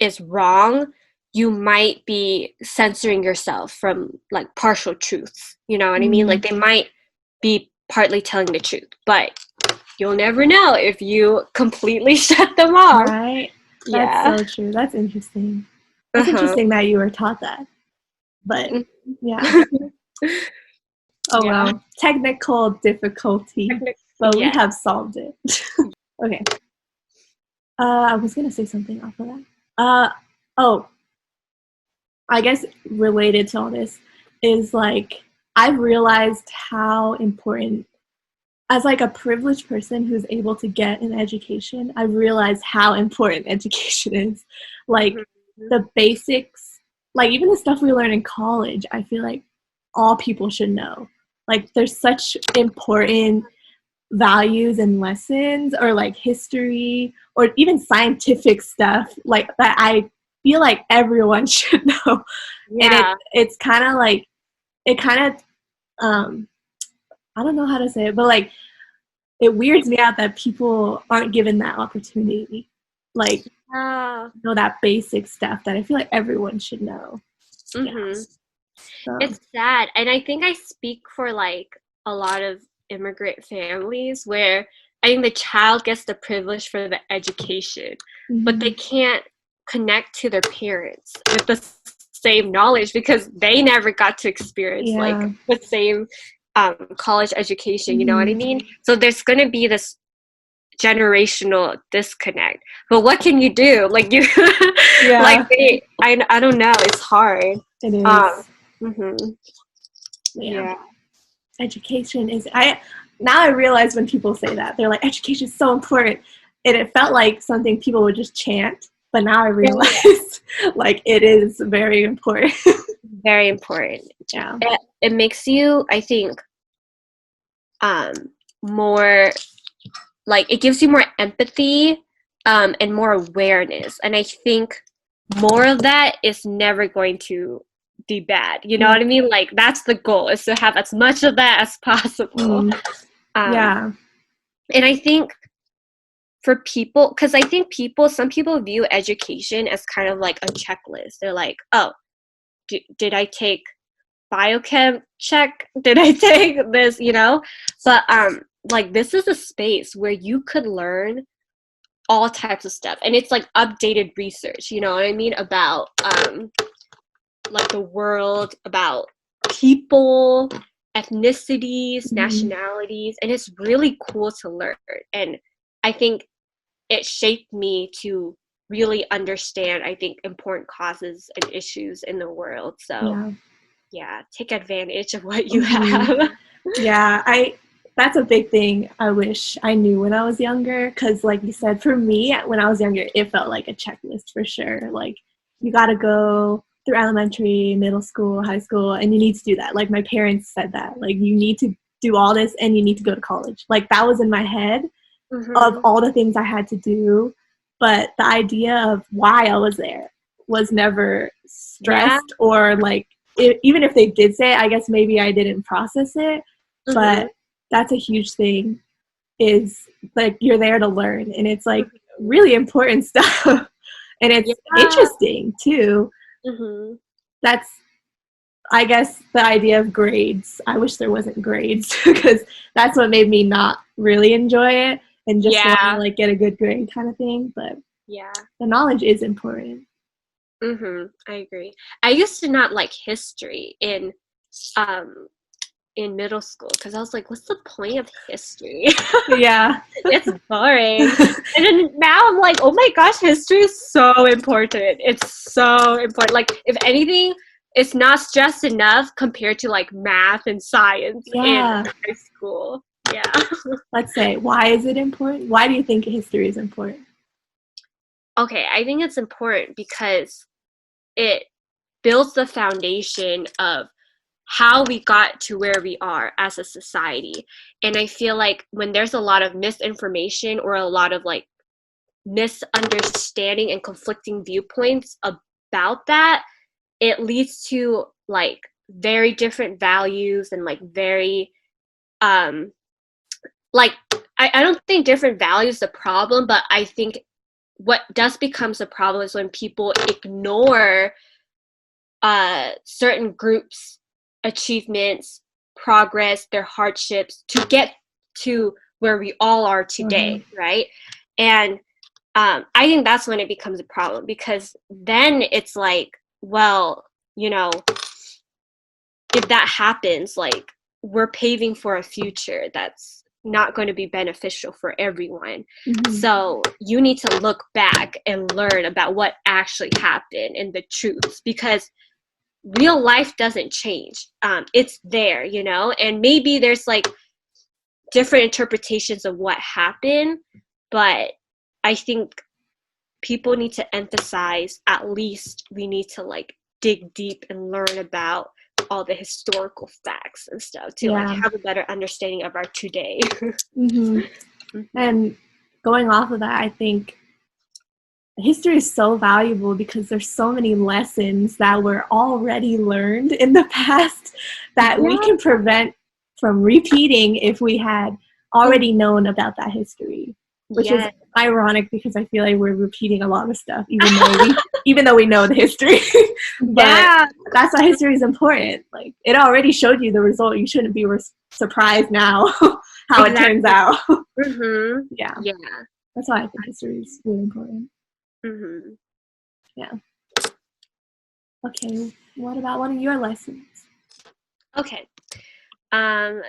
[SPEAKER 2] is wrong, you might be censoring yourself from like partial truths. You know what I mean? Like they might be partly telling the truth, but you'll never know if you completely shut them off.
[SPEAKER 1] Right? That's so true. That's interesting. It's interesting that you were taught that. But yeah. Oh well. Technical difficulty. But we have solved it. Okay. I was gonna say something off of that. Oh, I guess related to all this is like I've realized how important, as like a privileged person who's able to get an education, I've realized how important education is. Like the basics like even the stuff we learn in college, I feel like all people should know. Like there's such important values and lessons, or like history or even scientific stuff like that I feel like everyone should know. And
[SPEAKER 2] Yeah.
[SPEAKER 1] it's kind of like it kind of I don't know how to say it, but like it weirds me out that people aren't given that opportunity. Like
[SPEAKER 2] Yeah.
[SPEAKER 1] know that basic stuff that I feel like everyone should know. Yeah.
[SPEAKER 2] Mm-hmm.
[SPEAKER 1] So,
[SPEAKER 2] It's sad. And I think I speak for like a lot of immigrant families where I think the child gets the privilege for the education, but they can't connect to their parents with the same knowledge because they never got to experience like
[SPEAKER 1] yeah.
[SPEAKER 2] the same college education, you know what I mean? So there's going to be this generational disconnect. But what can you do? Like you
[SPEAKER 1] Yeah.
[SPEAKER 2] like I don't know, it's hard.
[SPEAKER 1] It is.
[SPEAKER 2] Mhm.
[SPEAKER 1] Yeah.
[SPEAKER 2] Yeah.
[SPEAKER 1] Education is I now I realize when people say that they're like education is so important, and it felt like something people would just chant, but now I realize like it is very important.
[SPEAKER 2] Very important.
[SPEAKER 1] Yeah.
[SPEAKER 2] It makes you, I think, um more like it gives you more empathy and more awareness. And I think more of that is never going to be bad. You know what I mean? Like that's the goal, is to have as much of that as possible.
[SPEAKER 1] Yeah.
[SPEAKER 2] And I think for people, because I think some people view education as kind of like a checklist. They're like, oh, did I take biochem check? Did I take this, you know? But like this is a space where you could learn all types of stuff, and it's like updated research, you know what I mean, about like the world, about people, ethnicities, nationalities, and it's really cool to learn. And I think it shaped me to really understand, I think, important causes and issues in the world. So yeah, take advantage of what you have.
[SPEAKER 1] Yeah, that's a big thing I wish I knew when I was younger, because like you said, for me when I was younger it felt like a checklist for sure. Like you got to go through elementary, middle school, high school, and you need to do that. Like my parents said that like you need to do all this and you need to go to college. Like that was in my head of all the things I had to do, but the idea of why I was there was never stressed or like even if they did say it, I guess maybe I didn't process it. But that's a huge thing, is like you're there to learn, and it's like really important stuff. And it's interesting too. That's, I guess, the idea of grades. I wish there wasn't grades because that's what made me not really enjoy it and just want to like get a good grade kind of thing. But the knowledge is important.
[SPEAKER 2] I agree. I used to not like history in middle school because I was like, what's the point of history?
[SPEAKER 1] Yeah.
[SPEAKER 2] It's boring. And then now I'm like, oh my gosh, history is so important. It's so important. Like, if anything, it's not stressed enough compared to like math and science in high school. Yeah.
[SPEAKER 1] Let's say, why is it important? Why do you think history is important?
[SPEAKER 2] Okay, I think it's important because it builds the foundation of how we got to where we are as a society. And I feel like when there's a lot of misinformation or a lot of like misunderstanding and conflicting viewpoints about that, it leads to like very different values and like very like I don't think different values the problem, but I think what does becomes a problem is when people ignore certain groups' achievements, progress, their hardships to get to where we all are today, right? And I think that's when it becomes a problem, because then it's like, well, you know, if that happens, like we're paving for a future that's not going to be beneficial for everyone. So you need to look back and learn about what actually happened and the truths, because real life doesn't change. It's there, you know, and maybe there's like different interpretations of what happened, but I think people need to emphasize, at least we need to like dig deep and learn about all the historical facts and stuff to like
[SPEAKER 1] Yeah.
[SPEAKER 2] have a better understanding of our today.
[SPEAKER 1] Mm-hmm. And going off of that, I think history is so valuable because there's so many lessons that were already learned in the past that we can prevent from repeating if we had already known about that history, which is ironic because I feel like we're repeating a lot of stuff even though we know the history. But that's why history is important. Like, it already showed you the result. You shouldn't be surprised now how it turns out. Yeah, that's why I think history is really important. Yeah. Okay, what about one of your lessons?
[SPEAKER 2] Okay.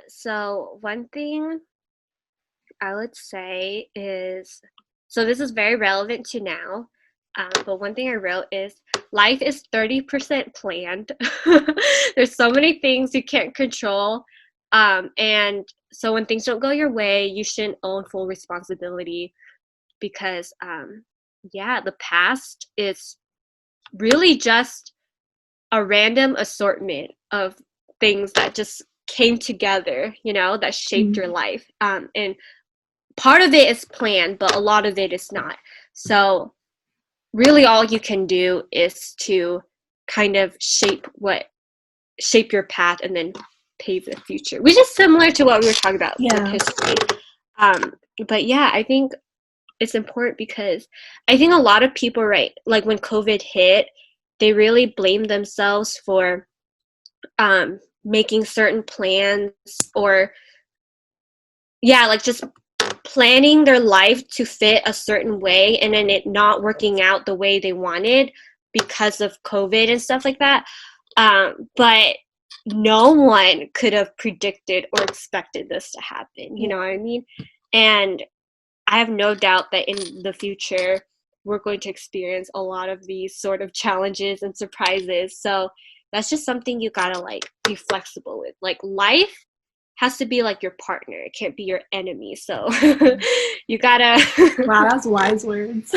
[SPEAKER 2] So one thing I would say is, so this is very relevant to now, but one thing I wrote is life is 30% planned. There's so many things you can't control. And so when things don't go your way, you shouldn't own full responsibility because, the past is really just a random assortment of things that just came together, that shaped your life. And part of it is planned, but a lot of it is not. So really all you can do is to kind of shape your path and then pave the future, which is similar to what we were talking about with history. But yeah, I think it's important because I think a lot of people, right, like when COVID hit, they really blamed themselves for making certain plans or like just planning their life to fit a certain way and then it not working out the way they wanted because of COVID and stuff like that. But no one could have predicted or expected this to happen. You know what I mean? And I have no doubt that in the future, we're going to experience a lot of these sort of challenges and surprises. So that's just something you gotta like be flexible with. Like life has to be like your partner. It can't be your enemy. So you gotta.
[SPEAKER 1] Wow, that's wise words.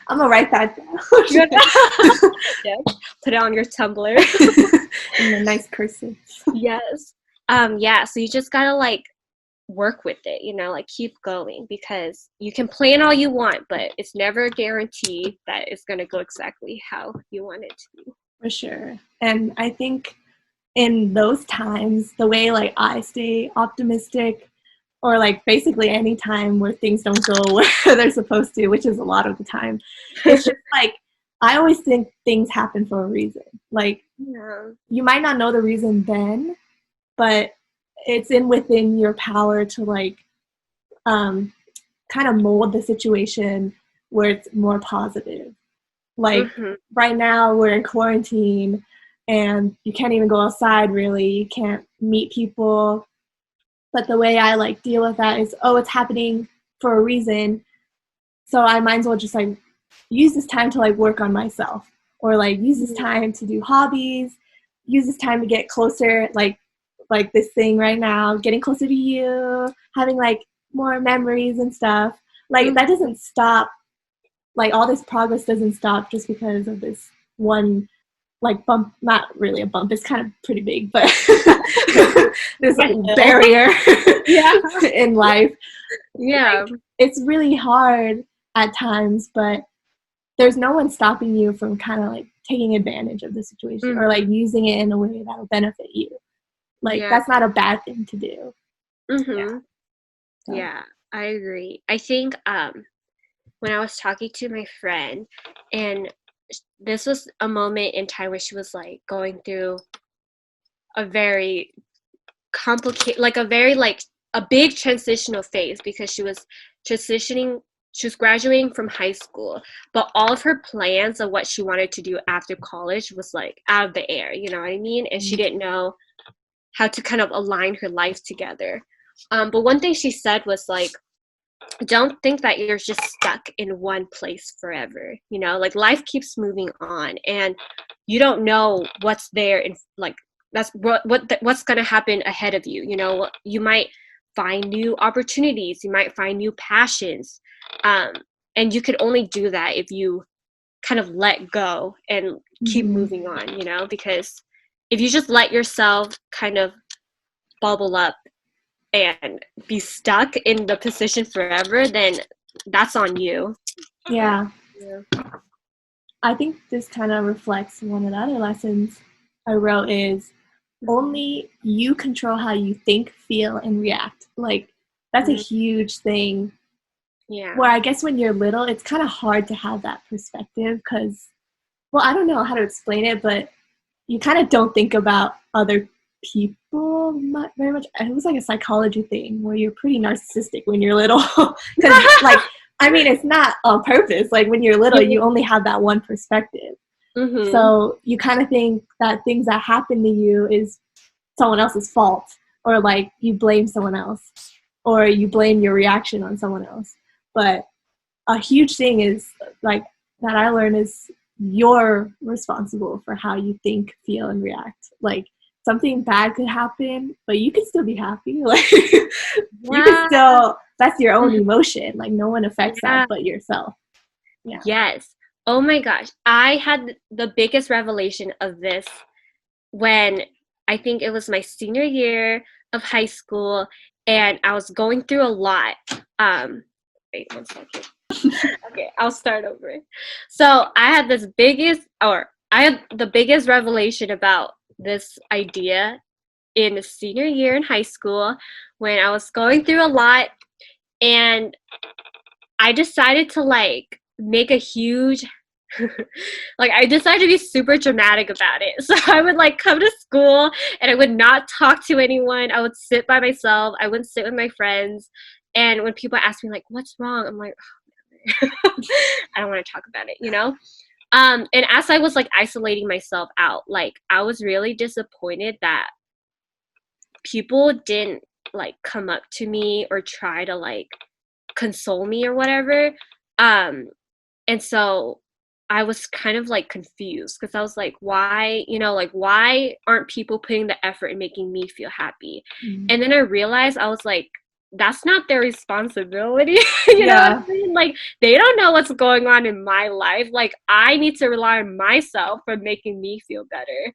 [SPEAKER 1] I'm gonna write that down.
[SPEAKER 2] Yes. Put it on your Tumblr.
[SPEAKER 1] In a nice cursive.
[SPEAKER 2] Yes. So you just gotta like work with it, like keep going because you can plan all you want, but it's never a guarantee that it's gonna go exactly how you want it to.
[SPEAKER 1] For sure. And I think in those times, the way like I stay optimistic, or like basically any time where things don't go where they're supposed to, which is a lot of the time, it's just like I always think things happen for a reason. Like you might not know the reason then, but it's within your power to like kind of mold the situation where it's more positive. Like right now we're in quarantine and you can't even go outside really. You can't meet people. But the way I like deal with that is, it's happening for a reason. So I might as well just like use this time to like work on myself, or like use this time to do hobbies, use this time to get closer, like this thing right now, getting closer to you, having like more memories and stuff. Like that doesn't stop. Like all this progress doesn't stop just because of this one like bump. Not really a bump, it's kind of pretty big, but this like barrier in life. Like, it's really hard at times, but there's no one stopping you from kind of like taking advantage of the situation or like using it in a way that'll benefit you. Like that's not a bad thing to do.
[SPEAKER 2] Yeah, I agree. I think when I was talking to my friend, and this was a moment in time where she was like going through a very complicated, like a big transitional phase because she was graduating from high school, but all of her plans of what she wanted to do after college was like out of the air, you know what I mean? And she didn't know how to kind of align her life together. But one thing she said was like, don't think that you're just stuck in one place forever. Like life keeps moving on and you don't know what's there in like that's what's going to happen ahead of you. You might find new opportunities, you might find new passions, and you can only do that if you kind of let go and keep moving on, you know, because if you just let yourself kind of bubble up and be stuck in the position forever, then that's on you.
[SPEAKER 1] Yeah.
[SPEAKER 2] Yeah.
[SPEAKER 1] I think this kind of reflects one of the other lessons I wrote is only you control how you think, feel, and react. Like, that's a huge thing.
[SPEAKER 2] Yeah.
[SPEAKER 1] Where I guess when you're little, it's kind of hard to have that perspective because, well, I don't know how to explain it, but you kind of don't think about other people very much. It was like a psychology thing where you're pretty narcissistic when you're little. Because, like, I mean, it's not on purpose. Like, when you're little, you only have that one perspective. So you kind of think that things that happen to you is someone else's fault, or like you blame someone else, or you blame your reaction on someone else. But a huge thing is like that I learned is you're responsible for how you think, feel, and react. Like something bad could happen, but you can still be happy. Like you can still, that's your own emotion. Like no one affects that but yourself. Yeah.
[SPEAKER 2] Yes. Oh my gosh. I had the biggest revelation of this when I think it was my senior year of high school and I was going through a lot. Wait 1 second. Okay, I'll start over. So I had the biggest revelation about this idea in the senior year in high school when I was going through a lot and I decided to like make a huge like I decided to be super dramatic about it. So I would like come to school and I would not talk to anyone. I would sit by myself. I wouldn't sit with my friends. And when people ask me like, what's wrong? I'm like, oh, I don't want to talk about it, you know? And as I was like isolating myself out, like I was really disappointed that people didn't like come up to me or try to like console me or whatever. And so I was kind of like confused because I was like, why, you know, like why aren't people putting the effort in making me feel happy? And then I realized I was like, that's not their responsibility. You know what I mean? Like they don't know what's going on in my life. Like I need to rely on myself for making me feel better.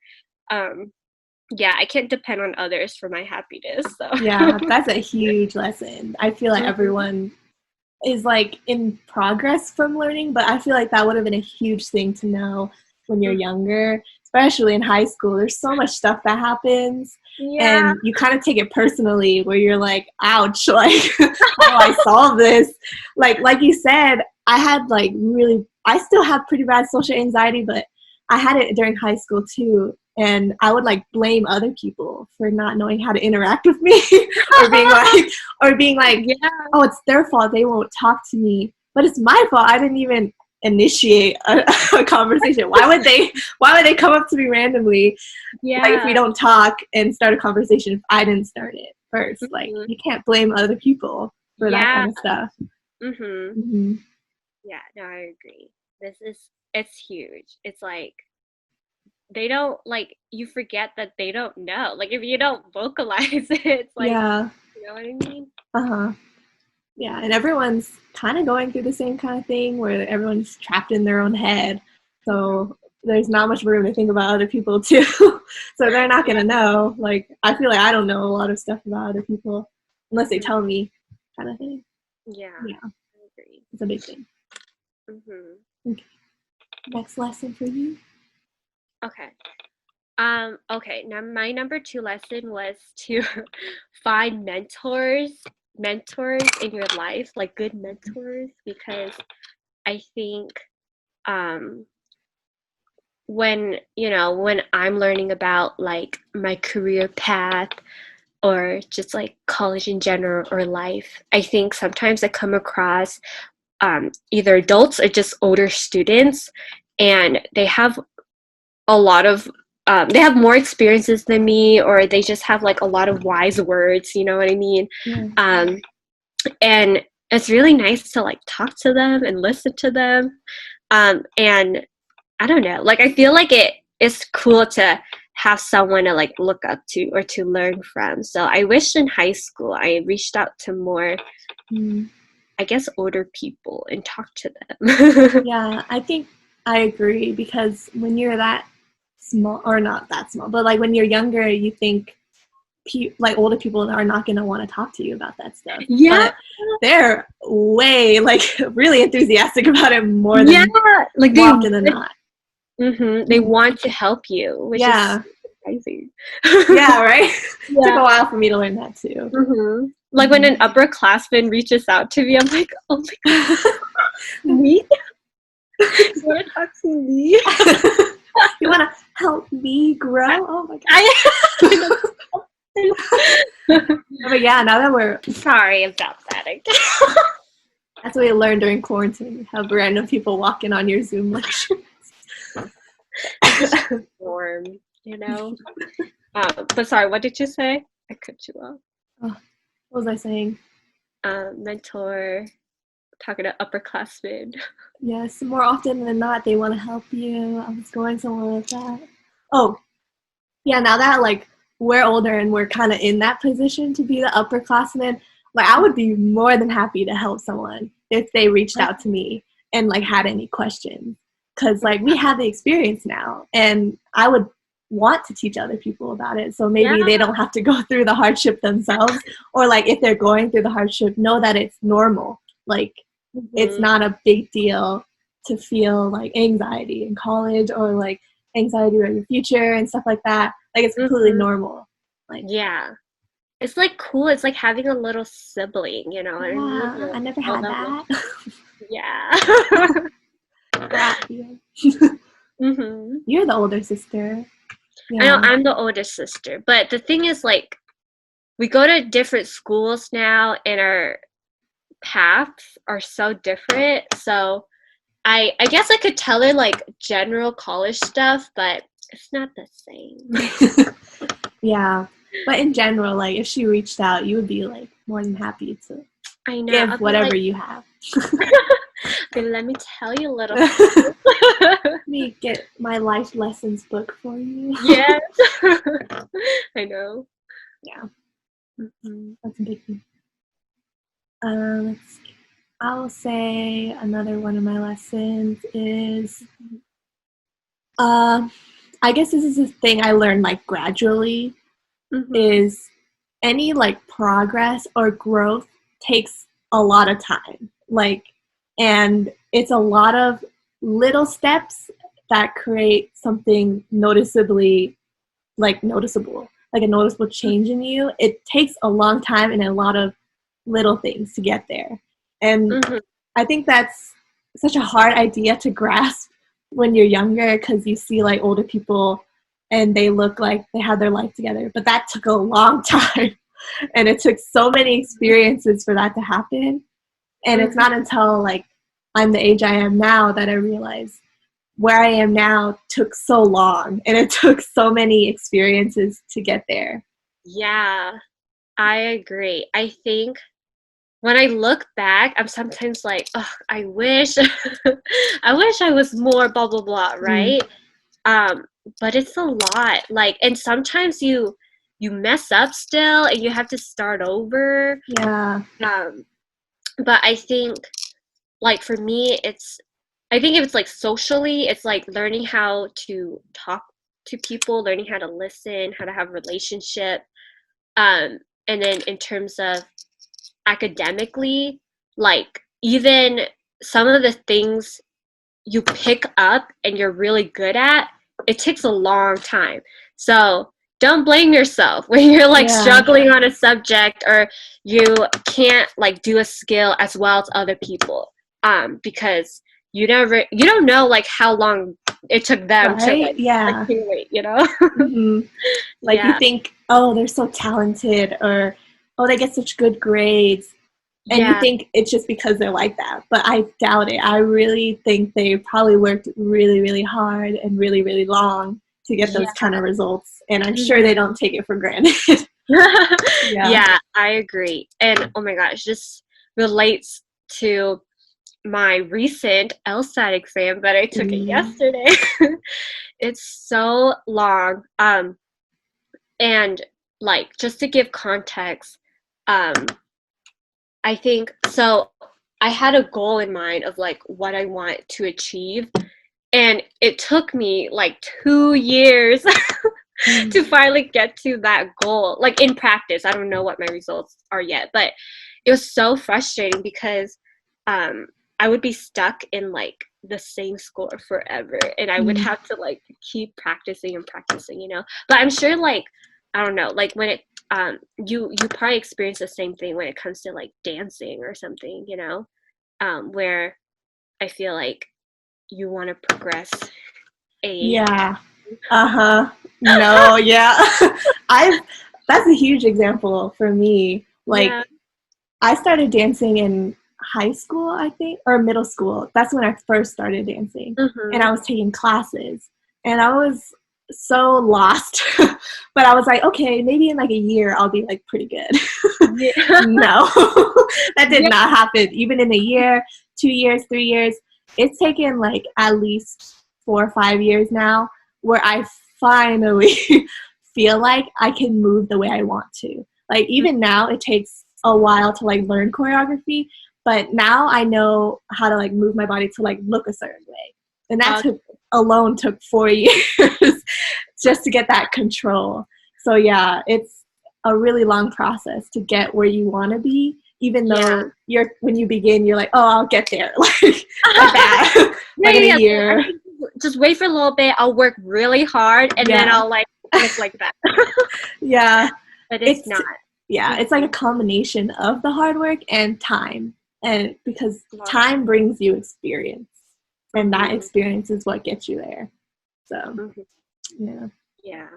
[SPEAKER 2] Yeah, I can't depend on others for my happiness. So
[SPEAKER 1] Yeah, that's a huge lesson. I feel like everyone is like in progress from learning, but I feel like that would have been a huge thing to know when you're younger, especially in high school. There's so much stuff that happens and you kind of take it personally where you're like, ouch, like how do I solve this? Like you said, I had like I still have pretty bad social anxiety, but I had it during high school too. And I would like blame other people for not knowing how to interact with me or being like, oh, it's their fault. They won't talk to me, but it's my fault. I didn't even initiate a conversation. Why would they come up to me randomly? Like if we don't talk and start a conversation, if I didn't start it first, like you can't blame other people for that kind of stuff.
[SPEAKER 2] Yeah, no, I agree. It's huge. It's like, they don't like you forget that they don't know like if you don't vocalize it it's like you know what I mean.
[SPEAKER 1] Yeah, and everyone's kind of going through the same kind of thing where everyone's trapped in their own head, so there's not much room to think about other people too. So they're not gonna know. Like I feel like I don't know a lot of stuff about other people unless they tell me, kind of thing.
[SPEAKER 2] Yeah, I agree.
[SPEAKER 1] It's a big thing. Okay. Next lesson for you.
[SPEAKER 2] Okay, now my number 2 lesson was to find mentors in your life, like good mentors, because I think when I'm learning about like my career path or just like college in general or life, I think sometimes I come across either adults or just older students, and they have a lot of they have more experiences than me, or they just have like a lot of wise words, you know what I mean? And it's really nice to like talk to them and listen to them. And I don't know, like I feel like it's cool to have someone to like look up to or to learn from. So I wish in high school I reached out to more I guess older people and talk to them.
[SPEAKER 1] Yeah, I think I agree, because when you're that small, or not that small, but like when you're younger, you think like older people are not going to want to talk to you about that stuff.
[SPEAKER 2] Yeah.
[SPEAKER 1] But they're way like really enthusiastic about it more than
[SPEAKER 2] like
[SPEAKER 1] more often than not.
[SPEAKER 2] They want to help you, which is surprising.
[SPEAKER 1] Yeah, right?
[SPEAKER 2] Yeah.
[SPEAKER 1] It took a while for me to learn that too.
[SPEAKER 2] Like when an upperclassman reaches out to me, I'm like, oh my god, me? You want to talk to me?
[SPEAKER 1] You want to help me grow? Oh my god. But yeah, now that we're
[SPEAKER 2] sorry about that.
[SPEAKER 1] That's what we learned during quarantine. Have random people walk in on your Zoom lectures.
[SPEAKER 2] Warm, you know. But sorry, what did you say? I cut you off.
[SPEAKER 1] Oh, what was I saying?
[SPEAKER 2] Mentor, talking to upperclassmen.
[SPEAKER 1] Yes, more often than not, they want to help you. I was going somewhere with that. Oh, yeah, now that like we're older and we're kind of in that position to be the upperclassmen, like I would be more than happy to help someone if they reached out to me and like had any questions, because like we have the experience now, and I would want to teach other people about it, so maybe they don't have to go through the hardship themselves, or like if they're going through the hardship, know that it's normal. Like it's not a big deal to feel like anxiety in college, or like anxiety about your future and stuff like that. Like it's completely normal. Like
[SPEAKER 2] it's like cool. It's like having a little sibling, you know.
[SPEAKER 1] Yeah, I never had that. You're the older sister.
[SPEAKER 2] I know I'm the oldest sister, but the thing is, like, we go to different schools now, and our paths are so different. So I guess I could tell her like general college stuff, but it's not the same.
[SPEAKER 1] Yeah, but in general, like if she reached out, you would be like more than happy to give whatever you have.
[SPEAKER 2] Okay, let me tell you a little.
[SPEAKER 1] Let me get my life lessons book for you.
[SPEAKER 2] Yes. I know.
[SPEAKER 1] Yeah. That's a big thing. Let's see. I'll say another one of my lessons is, I guess this is a thing I learned like gradually, is any like progress or growth takes a lot of time. Like, and it's a lot of little steps that create something noticeably like noticeable, like a noticeable change in you. It takes a long time and a lot of little things to get there. And I think that's such a hard idea to grasp when you're younger, because you see like older people and they look like they have their life together. But that took a long time. And it took so many experiences for that to happen. And it's not until like I'm the age I am now that I realize where I am now took so long, and it took so many experiences to get there.
[SPEAKER 2] Yeah, I agree. I think when I look back, I'm sometimes like, oh, I wish I wish I was more blah blah blah, right? But it's a lot. Like, and sometimes you mess up still and you have to start over.
[SPEAKER 1] Yeah.
[SPEAKER 2] But I think like for me I think if it's like socially, it's like learning how to talk to people, learning how to listen, how to have a relationship. And then in terms of academically, like even some of the things you pick up and you're really good at, it takes a long time. So don't blame yourself when you're like struggling on a subject, or you can't like do a skill as well as other people, because you don't know like how long it took them to like accumulate, you know.
[SPEAKER 1] Like you think, oh, they're so talented, or oh, they get such good grades, and you think it's just because they're like that. But I doubt it. I really think they probably worked really, really hard and really, really long to get those kind of results. And I'm sure they don't take it for granted.
[SPEAKER 2] Yeah, I agree. And oh my gosh, this relates to my recent LSAT exam that I took it yesterday. It's so long. And like just to give context, I think so I had a goal in mind of like what I want to achieve, And it took me like 2 years to
[SPEAKER 1] Mm.
[SPEAKER 2] finally get to that goal. Like in practice, I don't know what my results are yet, but it was so frustrating because um, I would be stuck in like the same score forever, and I would
[SPEAKER 1] Mm.
[SPEAKER 2] have to like keep practicing and practicing, you know. But I'm sure like I don't know, like when it you probably experience the same thing when it comes to like dancing or something, you know, where I feel like you want to progress a
[SPEAKER 1] Yeah. Uh-huh. No, yeah. I've that's a huge example for me. Like
[SPEAKER 2] yeah.
[SPEAKER 1] I started dancing in high school, I think, or middle school. That's when I first started dancing. And
[SPEAKER 2] Mhm.
[SPEAKER 1] I was taking classes. And I was so lost. But I was like, okay, maybe in like a year I'll be like pretty good.
[SPEAKER 2] Yeah.
[SPEAKER 1] No. That did
[SPEAKER 2] Yeah.
[SPEAKER 1] not happen. Even in a year, 2 years, 3 years. It's taken like at least 4 or 5 years now where I finally feel like I can move the way I want to. Like even now it takes a while to like learn choreography, but now I know how to like move my body to like look a certain way. And that
[SPEAKER 2] Uh,
[SPEAKER 1] took 4 years just to get that control. So yeah, it's a really long process to get where you want to be, even
[SPEAKER 2] yeah.
[SPEAKER 1] though you're when you begin you're like, oh, I'll get there, like that.
[SPEAKER 2] Yeah,
[SPEAKER 1] But in a
[SPEAKER 2] yeah, yeah. I
[SPEAKER 1] year.
[SPEAKER 2] think just wait for a little bit. I'll work really hard, and then
[SPEAKER 1] Yeah.
[SPEAKER 2] I'll like look like that.
[SPEAKER 1] Yeah.
[SPEAKER 2] But it's
[SPEAKER 1] It's
[SPEAKER 2] not.
[SPEAKER 1] yeah, it's like a
[SPEAKER 2] Mhm.
[SPEAKER 1] combination of the hard work and time. And because
[SPEAKER 2] Yeah.
[SPEAKER 1] time brings you experience, and that
[SPEAKER 2] Mhm.
[SPEAKER 1] experience is what gets you there. So,
[SPEAKER 2] Mhm.
[SPEAKER 1] yeah.
[SPEAKER 2] Yeah.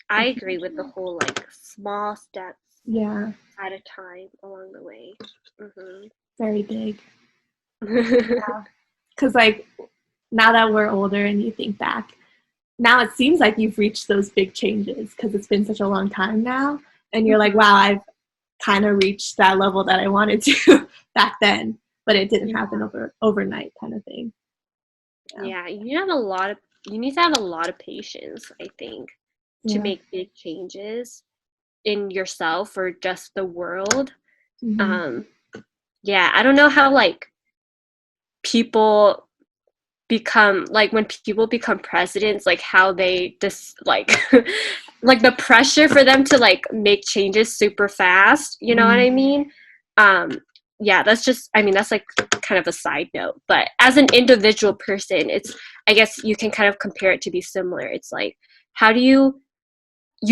[SPEAKER 2] I agree with the whole like small steps
[SPEAKER 1] Yeah,
[SPEAKER 2] at a time along the way. Mhm.
[SPEAKER 1] very big. Cuz like now that we're older and you think back, now it seems like you've reached those big changes because it's been such a long time now, and you're like,
[SPEAKER 2] Mhm.
[SPEAKER 1] wow, I've kind of reached that level that I wanted to back then, but it didn't
[SPEAKER 2] Yeah.
[SPEAKER 1] happen overnight kind of thing. Yeah.
[SPEAKER 2] Yeah. You need to have a lot of patience, I think, to
[SPEAKER 1] Yeah.
[SPEAKER 2] make big changes in yourself or just the world.
[SPEAKER 1] Hmm.
[SPEAKER 2] Um, yeah, I don't know how like people become like when people become presidents, like how they just like like the pressure for them to like make changes super fast, you know what I mean? Um, yeah, that's just I mean that's like kind of a side note, but as an individual person, it's I guess you can kind of compare it to be similar. It's like how do you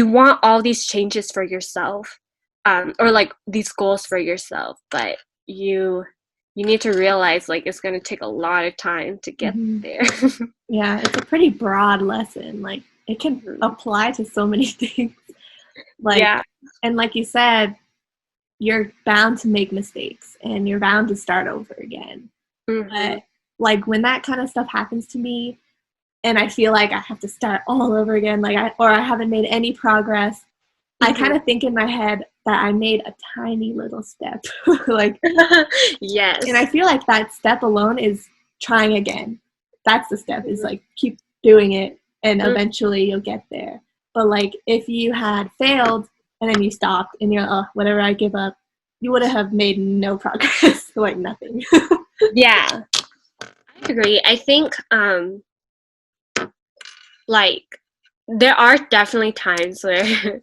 [SPEAKER 2] want all these changes for yourself, or like these goals for yourself, but you need to realize like it's going to take a lot of time to get
[SPEAKER 1] Hmm.
[SPEAKER 2] there.
[SPEAKER 1] Yeah, it's a pretty broad lesson. Like it can apply to so many things. Like,
[SPEAKER 2] Yeah.
[SPEAKER 1] and like you said, you're bound to make mistakes and you're bound to start over again.
[SPEAKER 2] Hmm.
[SPEAKER 1] But like when that kind of stuff happens to me and I feel like I have to start all over again, or I haven't made any progress, I
[SPEAKER 2] Hmm.
[SPEAKER 1] kind of think in my head that I made a tiny little step. Like, and I
[SPEAKER 2] Yes.
[SPEAKER 1] feel like that step alone is trying again. That's the step, is like keep doing it and
[SPEAKER 2] Mhm.
[SPEAKER 1] eventually you'll get there. But like if you had failed and then you stopped and you're oh, whatever, I give up, you would have made no progress. Like nothing.
[SPEAKER 2] Yeah, I agree. I think like there are definitely times where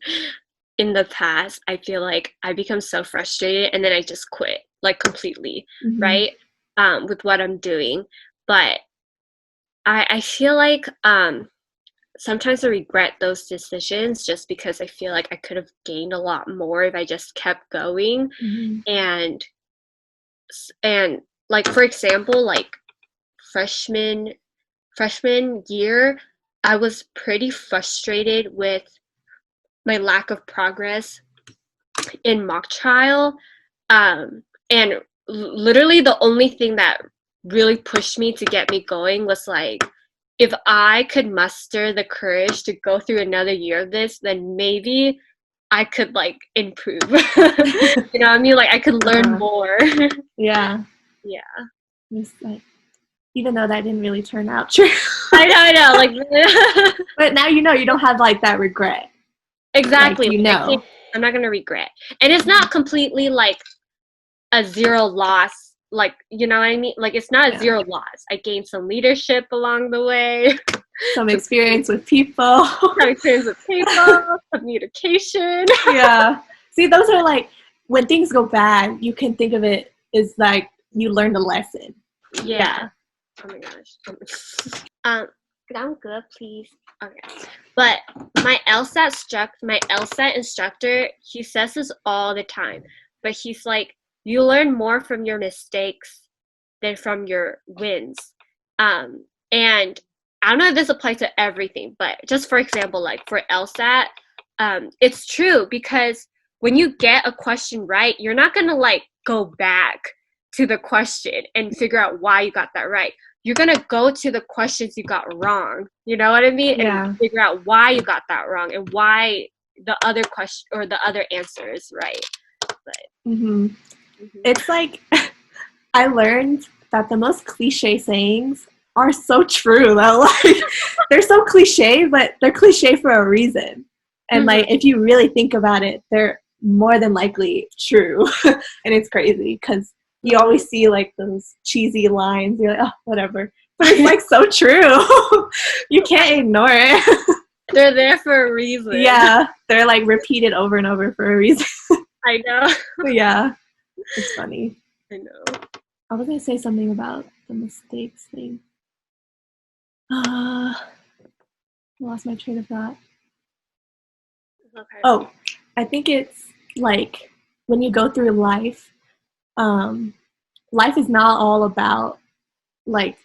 [SPEAKER 2] in the past I feel like I become so frustrated and then I just quit like completely,
[SPEAKER 1] Hmm.
[SPEAKER 2] right? With what I'm doing. But I feel like sometimes I regret those decisions just because I feel like I could have gained a lot more if I just kept going.
[SPEAKER 1] Hmm.
[SPEAKER 2] And and like for example, like freshman freshman year, I was pretty frustrated with my lack of progress in mock trial. And literally the only thing that really pushed me to get me going was like, if I could muster the courage to go through another year of this, then maybe I could like improve. You know what I mean? Like I could learn
[SPEAKER 1] Uh-huh.
[SPEAKER 2] more.
[SPEAKER 1] Yeah.
[SPEAKER 2] Yeah.
[SPEAKER 1] It's like, even though that didn't really turn out true.
[SPEAKER 2] I know, like
[SPEAKER 1] But now you know you don't have like that regret. Like
[SPEAKER 2] exactly.
[SPEAKER 1] you
[SPEAKER 2] Like I can't
[SPEAKER 1] know.
[SPEAKER 2] I'm not gonna regret. And it's not completely like a zero loss like, you know what I mean? Like, it's not zero loss. I gained some leadership along the way.
[SPEAKER 1] Some experience with people.
[SPEAKER 2] Some experience with people, communication.
[SPEAKER 1] Yeah. See, those are like, when things go bad, you can think of it as like you learned a lesson.
[SPEAKER 2] Yeah. Oh my gosh. I'm good, please. Okay. But my LSAT instructor, he says this all the time. But he's like, you learn more from your mistakes than from your wins. And I don't know if this applies to everything, but just for example, like for LSAT, it's true because when you get a question right, you're not gonna like go back to the question and figure out why you got that right. You're gonna go to the questions you got wrong. You know what I mean?
[SPEAKER 1] Yeah.
[SPEAKER 2] And figure out why you got that wrong and why the other question or the other answer is right. But
[SPEAKER 1] it's like I learned that the most cliche sayings are so true. Though, like they're so cliche, but they're cliche for a reason. And like if you really think about it, they're more than likely true. And it's crazy because you always see like those cheesy lines. You're like, oh, whatever. But it's like so true. You can't ignore it.
[SPEAKER 2] They're there for a reason.
[SPEAKER 1] Yeah, they're like repeated over and over for a reason.
[SPEAKER 2] I know.
[SPEAKER 1] Yeah, it's funny.
[SPEAKER 2] I know.
[SPEAKER 1] I was gonna say something about the mistakes thing. I lost my train of thought.
[SPEAKER 2] Okay.
[SPEAKER 1] Oh, I think it's like when you go through life, life is not all about like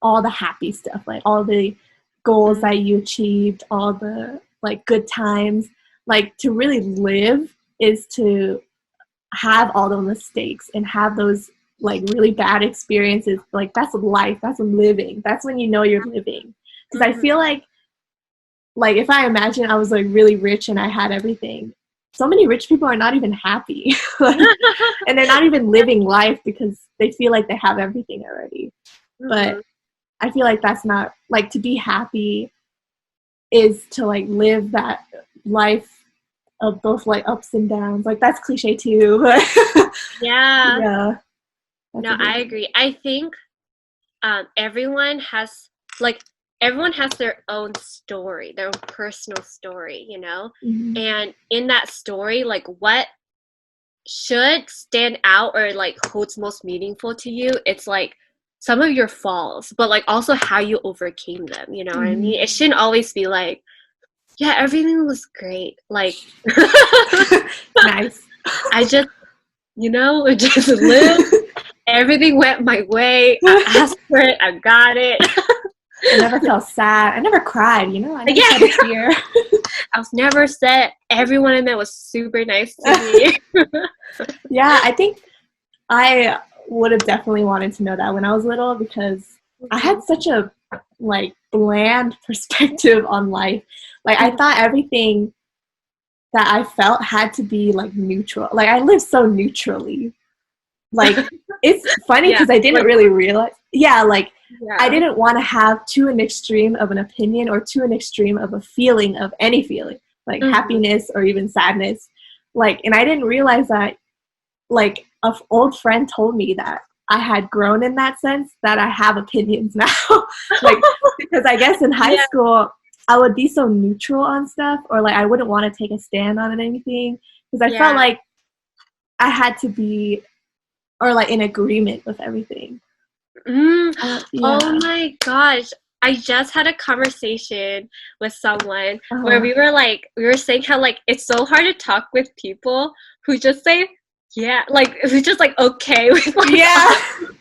[SPEAKER 1] all the happy stuff, like all the goals that you achieved, all the like good times. Like to really live is to have all those mistakes and have those like really bad experiences. Like that's life, that's living. That's when you know you're living. Because I feel like if I imagine I was like really rich and I had everything, so many rich people are not even happy. Like, and they're not even living life because they feel like they have everything already. But I feel like that's not, like, to be happy is to like live that life of both like ups and downs. Like that's cliche too, but
[SPEAKER 2] yeah. No, I
[SPEAKER 1] thing.
[SPEAKER 2] agree. I think everyone has their own story, their own personal story, you know? And in that story, like what should stand out or like what's most meaningful to you, it's like some of your falls, but like also how you overcame them, you know what I mean? It shouldn't always be like, yeah, everything was great. Like
[SPEAKER 1] nice.
[SPEAKER 2] I just, just lived. Everything went my way. I asked for it. I got it.
[SPEAKER 1] I never felt sad. I never cried, I never had a tear.
[SPEAKER 2] I was never sad. Everyone I met was super nice to me.
[SPEAKER 1] Yeah, I think I would have definitely wanted to know that when I was little because I had such a like bland perspective on life. Like I thought everything that I felt had to be like neutral. Like I lived so neutrally. Like it's funny because I didn't really realize. I didn't want to have too an extreme of an opinion or too an extreme of a feeling of any feeling, like happiness or even sadness. Like, and I didn't realize that. Like an old friend told me that I had grown in that sense, that I have opinions now. Like because I guess in high school I would be so neutral on stuff, or like I wouldn't want to take a stand on anything because I felt like I had to be, or like in agreement with everything.
[SPEAKER 2] Oh my gosh. I just had a conversation with someone where we were saying how like it's so hard to talk with people who just say like who's just like okay with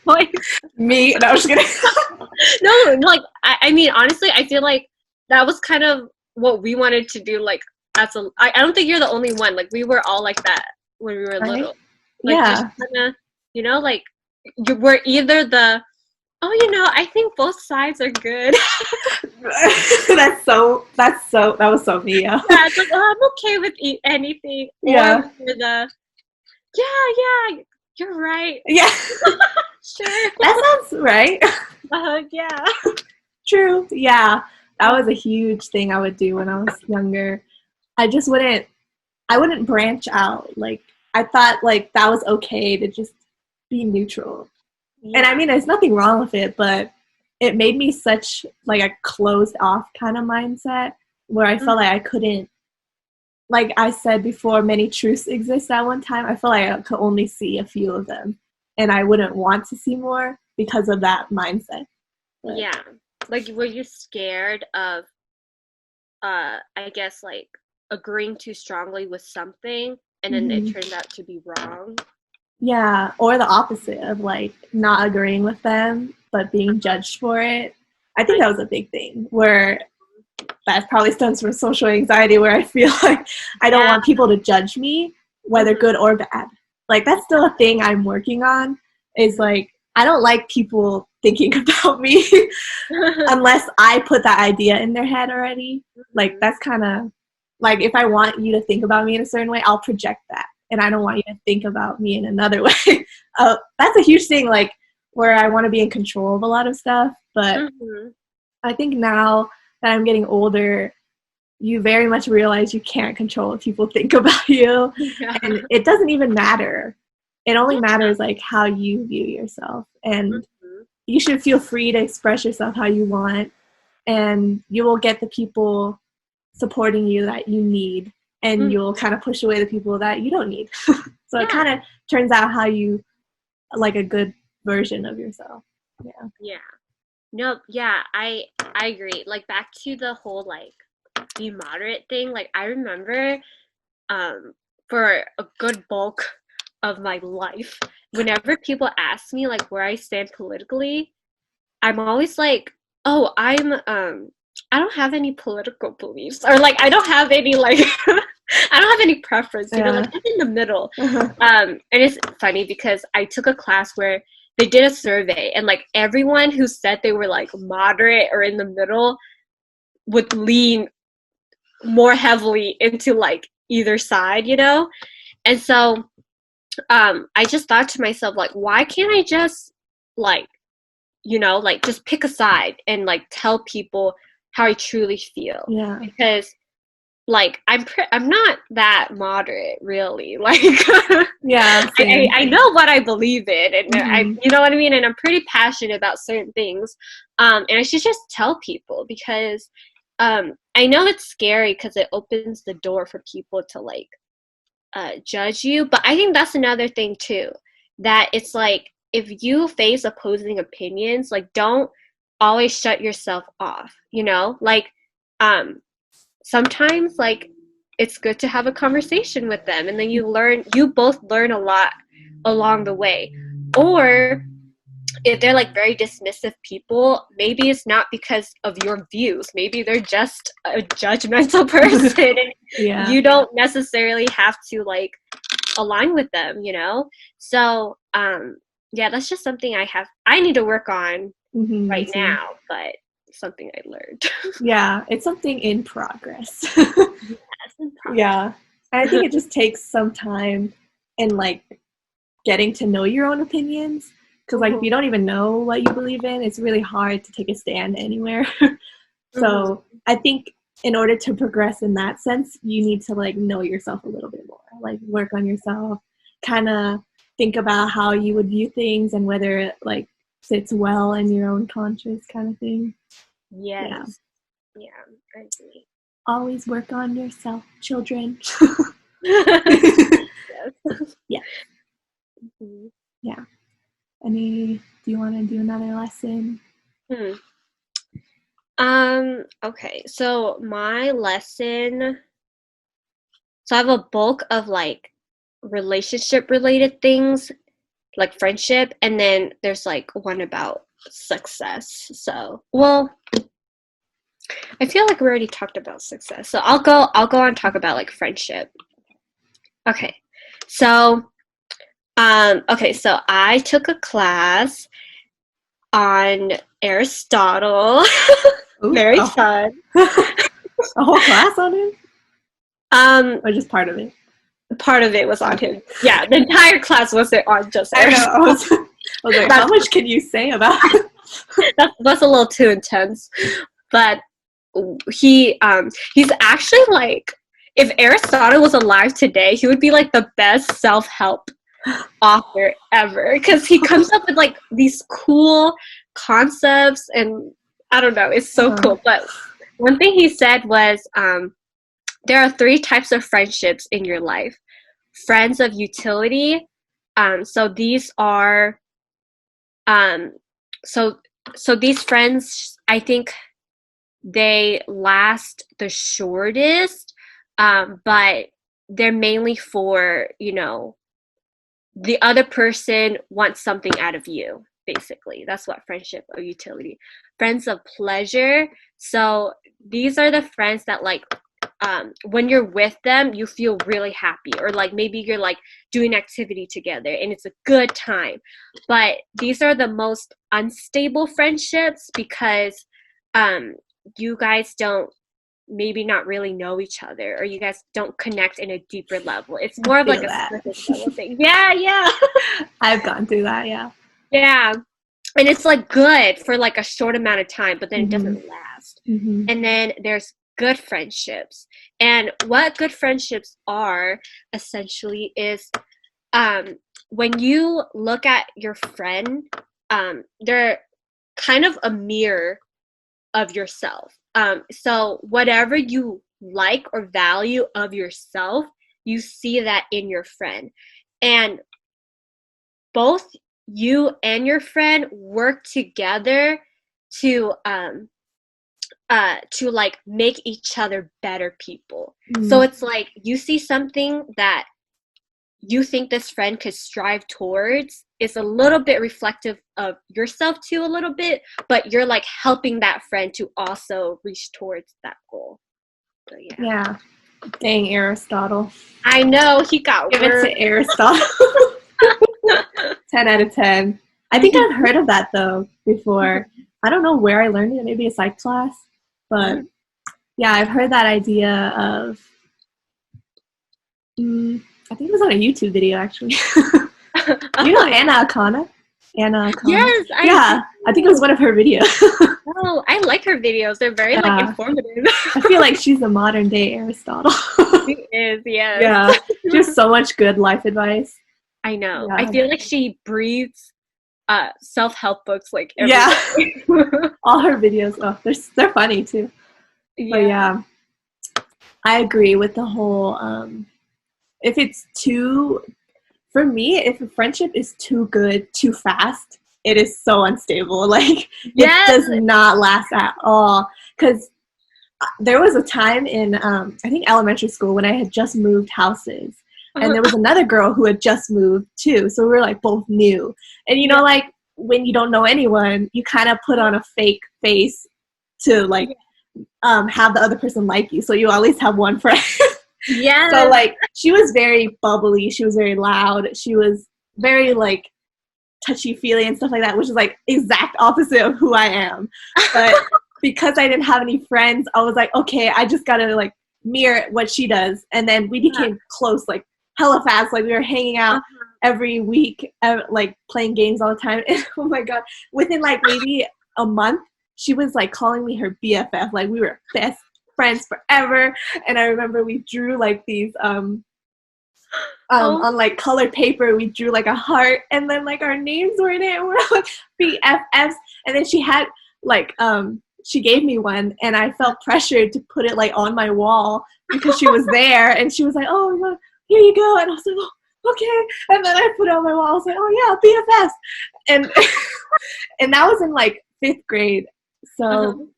[SPEAKER 2] like
[SPEAKER 1] me. No, I was kidding.
[SPEAKER 2] No, like I mean honestly I feel like that was kind of what we wanted to do. Like I don't think you're the only one. Like we were all like that when we were little. Like, just kinda, like you were either the I think both sides are good.
[SPEAKER 1] that was so me. Yeah,
[SPEAKER 2] it's like I'm okay with anything.
[SPEAKER 1] Yeah.
[SPEAKER 2] Or the yeah, you're right.
[SPEAKER 1] Yeah.
[SPEAKER 2] Sure.
[SPEAKER 1] That sounds right.
[SPEAKER 2] Yeah.
[SPEAKER 1] True. Yeah. That was a huge thing I would do when I was younger. I wouldn't branch out. Like I thought like that was okay to just be neutral. And I
[SPEAKER 2] Yeah.
[SPEAKER 1] mean, there's nothing wrong with it, but it made me such like a closed off kind of mindset where I felt like I couldn't, like I said before, many truths exist at one time. I felt like I could only see a few of them and I wouldn't want to see more because of that mindset. But,
[SPEAKER 2] Yeah. Like, were you scared of, I guess, like, agreeing too strongly with something and then it
[SPEAKER 1] mm-hmm.
[SPEAKER 2] turns out to be wrong?
[SPEAKER 1] Yeah, or the opposite of like not agreeing with them but being judged for it. I think that was a big thing where that probably stems from social anxiety where I feel like I don't
[SPEAKER 2] Yeah.
[SPEAKER 1] want people to judge me, whether good or bad. Like that's still a thing I'm working on is like I don't like people thinking about me unless I put that idea in their head already. Like that's kind of like if I want you to think about me in a certain way, I'll project that. And I don't want you to think about me in another way. That's a huge thing, like where I want to be in control of a lot of stuff. But I think now that I'm getting older, you very much realize you can't control what people think about you.
[SPEAKER 2] Yeah.
[SPEAKER 1] And it doesn't even matter. It only matters like how you view yourself. And you should feel free to express yourself how you want. And you will get the people supporting you that you need. And you'll kind of push away the people that you don't need. So it kind of turns out how you like a good version of yourself. Yeah.
[SPEAKER 2] Yeah. No, yeah, I agree. Like back to the whole like be moderate thing. Like I remember for a good bulk of my life, whenever people ask me like where I stand politically, I'm always like, "Oh, I don't have any political beliefs." Or like I don't have any like I don't have any preference, you know, like I'm in the middle. And it's funny because I took a class where they did a survey and like everyone who said they were like moderate or in the middle would lean more heavily into like either side, you know? And so I just thought to myself, like, why can't I just like, you know, like just pick a side and like tell people how I truly feel?
[SPEAKER 1] Yeah.
[SPEAKER 2] Because like I'm not that moderate really. Like
[SPEAKER 1] yeah,
[SPEAKER 2] I know what I believe in and I you know what I mean, and I'm pretty passionate about certain things. And I should just tell people because I know it's scary because it opens the door for people to like judge you, but I think that's another thing too, that it's like if you face opposing opinions, like don't always shut yourself off, you know, like sometimes like it's good to have a conversation with them and then you both learn a lot along the way. Or if they're like very dismissive people, maybe it's not because of your views, maybe they're just a judgmental person and you don't necessarily have to like align with them, you know. So yeah, that's just something I need to work on right now, but something I learned.
[SPEAKER 1] Yeah, it's something in progress.
[SPEAKER 2] in progress.
[SPEAKER 1] Yeah. And I think it just takes some time and like getting to know your own opinions. Because like if you don't even know what you believe in, it's really hard to take a stand anywhere. So I think in order to progress in that sense, you need to like know yourself a little bit more, like work on yourself, kind of think about how you would view things and whether it like sits well in your own conscience kind of thing.
[SPEAKER 2] Yes. Yeah, I agree.
[SPEAKER 1] Always work on yourself, children. Yeah. Yeah. Do you want to do another lesson?
[SPEAKER 2] Okay, so my lesson, so I have a bulk of like relationship related things, like friendship, and then there's like one about success. So, well, I feel like we already talked about success. So I'll go on and talk about like friendship. Okay. So, okay, so I took a class on Aristotle. Very fun.
[SPEAKER 1] A whole class on him? Or just part of it?
[SPEAKER 2] Part of it was on him. Yeah, the entire class wasn't on just Aristotle.
[SPEAKER 1] I was like, how much can you say about it?
[SPEAKER 2] That's a little too intense. But he's actually like, if Aristotle was alive today, he would be like the best self-help author ever because he comes up with like these cool concepts and I don't know, it's so cool. But one thing he said was there are 3 types of friendships in your life. Friends of utility. So these are um, so these friends, I think they last the shortest, but they're mainly for, the other person wants something out of you, basically. That's what friendship of utility. Friends of pleasure. So these are the friends that like when you're with them, you feel really happy, or like maybe you're like doing activity together and it's a good time. But these are the most unstable friendships because you guys don't maybe not really know each other, or you guys don't connect in a deeper level. It's more of like a surface level thing. Yeah.
[SPEAKER 1] I've gone through that, yeah.
[SPEAKER 2] Yeah. And it's like good for like a short amount of time, but then it doesn't last. And then there's good friendships. And what good friendships are essentially is when you look at your friend, they're kind of a mirror of yourself. So whatever you like or value of yourself, you see that in your friend. And both you and your friend work together to like make each other better people. So it's like you see something that you think this friend could strive towards is a little bit reflective of yourself too, a little bit, but you're like helping that friend to also reach towards that goal. So
[SPEAKER 1] yeah. Dang, Aristotle.
[SPEAKER 2] I know, he got
[SPEAKER 1] Give it to Aristotle. 10 out of 10. I think I've heard of that though before. I don't know where I learned it, maybe a psych class, but yeah, I've heard that idea of I think it was on a YouTube video actually. You know Anna Akana? Anna Akana?
[SPEAKER 2] Yes,
[SPEAKER 1] I think it was one of her videos.
[SPEAKER 2] Oh, I like her videos. They're very like informative.
[SPEAKER 1] I feel like she's a modern day Aristotle.
[SPEAKER 2] She is, yes.
[SPEAKER 1] Yeah. She has so much good life advice.
[SPEAKER 2] I know.
[SPEAKER 1] Yeah.
[SPEAKER 2] I feel like she breathes self-help books like every day.
[SPEAKER 1] All her videos, they're funny too. But yeah, I agree with the whole if it's too, for me, if a friendship is too good too fast, it is so unstable. Like it does not last at all. Because there was a time in I think elementary school when I had just moved houses, and there was another girl who had just moved too, so we were like both new. And you know, like when you don't know anyone, you kind of put on a fake face to like have the other person like you, so you at least have one friend.
[SPEAKER 2] Yeah.
[SPEAKER 1] So like she was very bubbly, she was very loud, she was very like touchy-feely and stuff like that, which is like exact opposite of who I am. But because I didn't have any friends, I was like, okay, I just gotta like mirror what she does. And then we became close, like hella fast. Like we were hanging out every week, like playing games all the time. And oh my god, within like maybe a month, she was like calling me her BFF. Like we were best friends forever. And I remember we drew like these on like colored paper, we drew like a heart, and then like our names were in it, and we're like BFFs. And then she had like she gave me one, and I felt pressured to put it like on my wall because she was there, and she was like, oh, here you go. And I was like, oh, okay. And then I put it on my wall. I was like, oh yeah, BFFs. And and that was in like 5th grade. So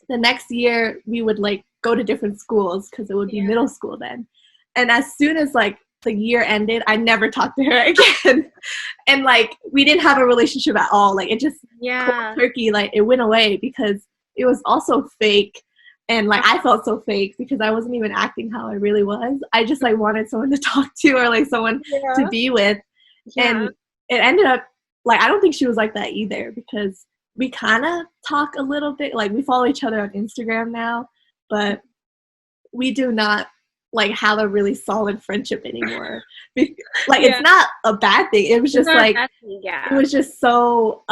[SPEAKER 1] the next year we would like go to different schools because it would be middle school then. And as soon as like the year ended, I never talked to her again. And like we didn't have a relationship at all. Like it just cold turkey, like it went away because it was also fake. And like I felt so fake because I wasn't even acting how I really was. I just like wanted someone to talk to or like someone to be with. And it ended up like I don't think she was like that either, because we kind of talk a little bit. Like we follow each other on Instagram now, but we do not like have a really solid friendship anymore. Like it's not a bad thing. It was just like it was just so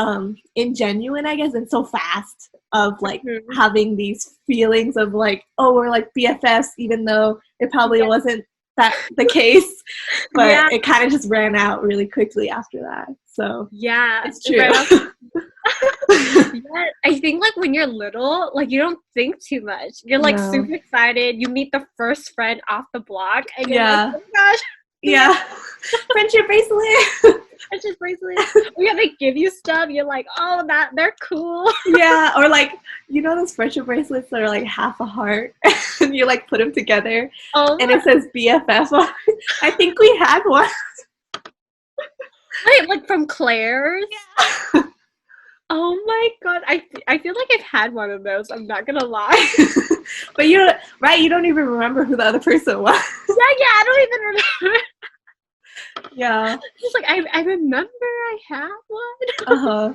[SPEAKER 1] ingenuine, I guess, and so fast of like having these feelings of like, oh, we're like BFFs, even though it probably wasn't the case, but
[SPEAKER 2] Yeah.
[SPEAKER 1] it kind of just ran out really quickly after that. So
[SPEAKER 2] Yeah.
[SPEAKER 1] it's true.
[SPEAKER 2] Right off. Yeah, I think like when you're little, like you don't think too much. You're like
[SPEAKER 1] No.
[SPEAKER 2] super excited. You meet the first friend off the block, and you're
[SPEAKER 1] Yeah.
[SPEAKER 2] like, oh my gosh,
[SPEAKER 1] Yeah. Friendship bracelet.
[SPEAKER 2] friendship bracelet. Oh yeah, they give you stuff. You're like, oh, that they're cool.
[SPEAKER 1] Yeah, or like, you know those friendship bracelets that are like half a heart, and you like put them together,
[SPEAKER 2] Oh
[SPEAKER 1] and
[SPEAKER 2] my,
[SPEAKER 1] it says BFF on it. I think we had one.
[SPEAKER 2] wait, like from Claire's?
[SPEAKER 1] Yeah.
[SPEAKER 2] Oh my god, I feel like I've had one of those. I'm not gonna lie.
[SPEAKER 1] But you don't, right? You don't even remember who the other person was.
[SPEAKER 2] Yeah, I don't even remember.
[SPEAKER 1] Yeah.
[SPEAKER 2] Just like I remember I had one.
[SPEAKER 1] Uh-huh.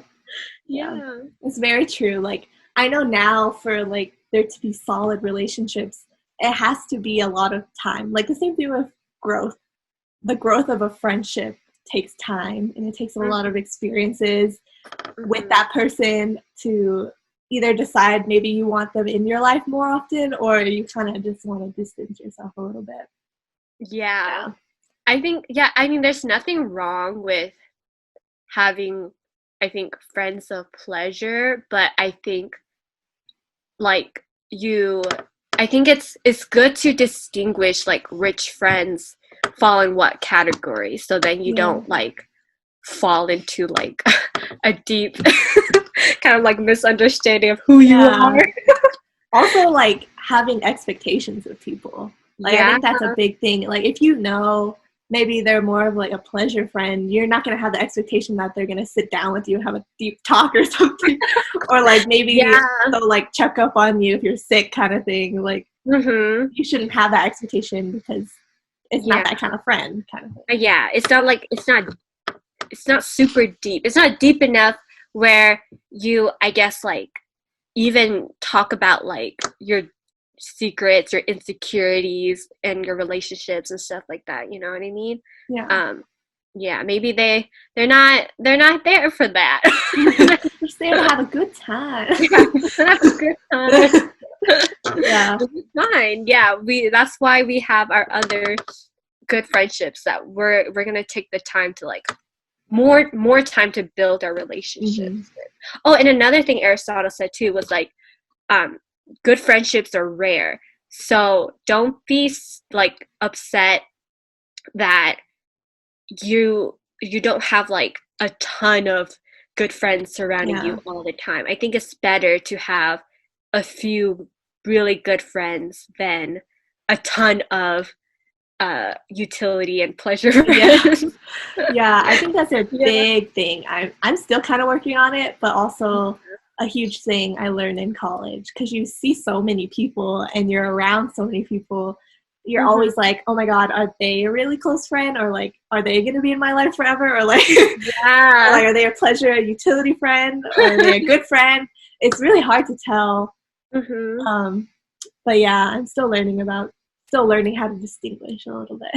[SPEAKER 2] Yeah.
[SPEAKER 1] It's very true. Like, I know now for like there to be solid relationships, it has to be a lot of time. Like the same thing with growth. The growth of a friendship takes time, and it takes a lot of experiences with that person to either decide maybe you want them in your life more often, or you kind of just want to distance yourself a little bit.
[SPEAKER 2] Yeah. I think, yeah, I mean, there's nothing wrong with having, I think, friends of pleasure, but I think, like, I think it's good to distinguish, like, which friends fall in what category, so then you don't, like, fall into, like, a deep kind of, like, misunderstanding of who you are.
[SPEAKER 1] Also, like, having expectations of people. Like, I think that's a big thing. Like, if you know maybe they're more of, like, a pleasure friend, you're not going to have the expectation that they're going to sit down with you and have a deep talk or something. Or, like, maybe they'll, like, check up on you if you're sick kind of thing. Like, you shouldn't have that expectation because it's not that kind of friend kind of thing.
[SPEAKER 2] Yeah, it's not super deep. It's not deep enough where you, I guess, like, even talk about, like, your secrets, your insecurities, and your relationships and stuff like that. You know what I mean? Yeah. Maybe they're not there for that.
[SPEAKER 1] They're just there to have a good time.
[SPEAKER 2] Have a good time.
[SPEAKER 1] Yeah,
[SPEAKER 2] it's fine. Yeah, that's why we have our other good friendships that we're gonna take the time to, like, more time to build our relationships. Oh, and another thing Aristotle said too was, like, good friendships are rare, so don't be, like, upset that you don't have, like, a ton of good friends surrounding you all the time. I think it's better to have a few really good friends than a ton of utility and pleasure friends.
[SPEAKER 1] Yeah, I think that's a big thing. I'm still kind of working on it, but also a huge thing I learned in college, because you see so many people and you're around so many people. You're always like, oh my god, are they a really close friend, or like, are they going to be in my life forever, or like, or like, are they a pleasure, a utility friend, or are they a good friend? It's really hard to tell. But yeah, I'm still learning how to distinguish a little bit.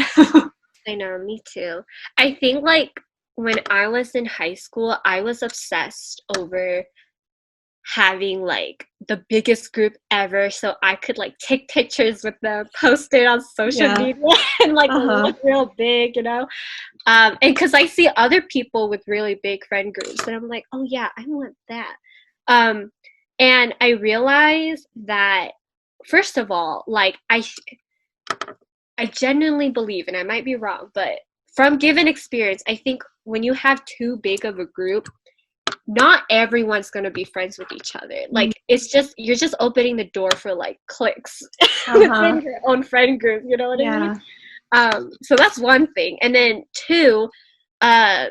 [SPEAKER 2] I know, me too. I think, like, when I was in high school, I was obsessed over having, like, the biggest group ever, so I could, like, take pictures with them, post it on social media, and, like, look real big, you know? And because I see other people with really big friend groups, and I'm like, oh yeah, I want that. And I realized that, first of all, like, I genuinely believe, and I might be wrong, but from given experience, I think when you have too big of a group, not everyone's going to be friends with each other. Like, it's just, you're just opening the door for, like, cliques within your own friend group, you know what I mean? So that's one thing. And then two, I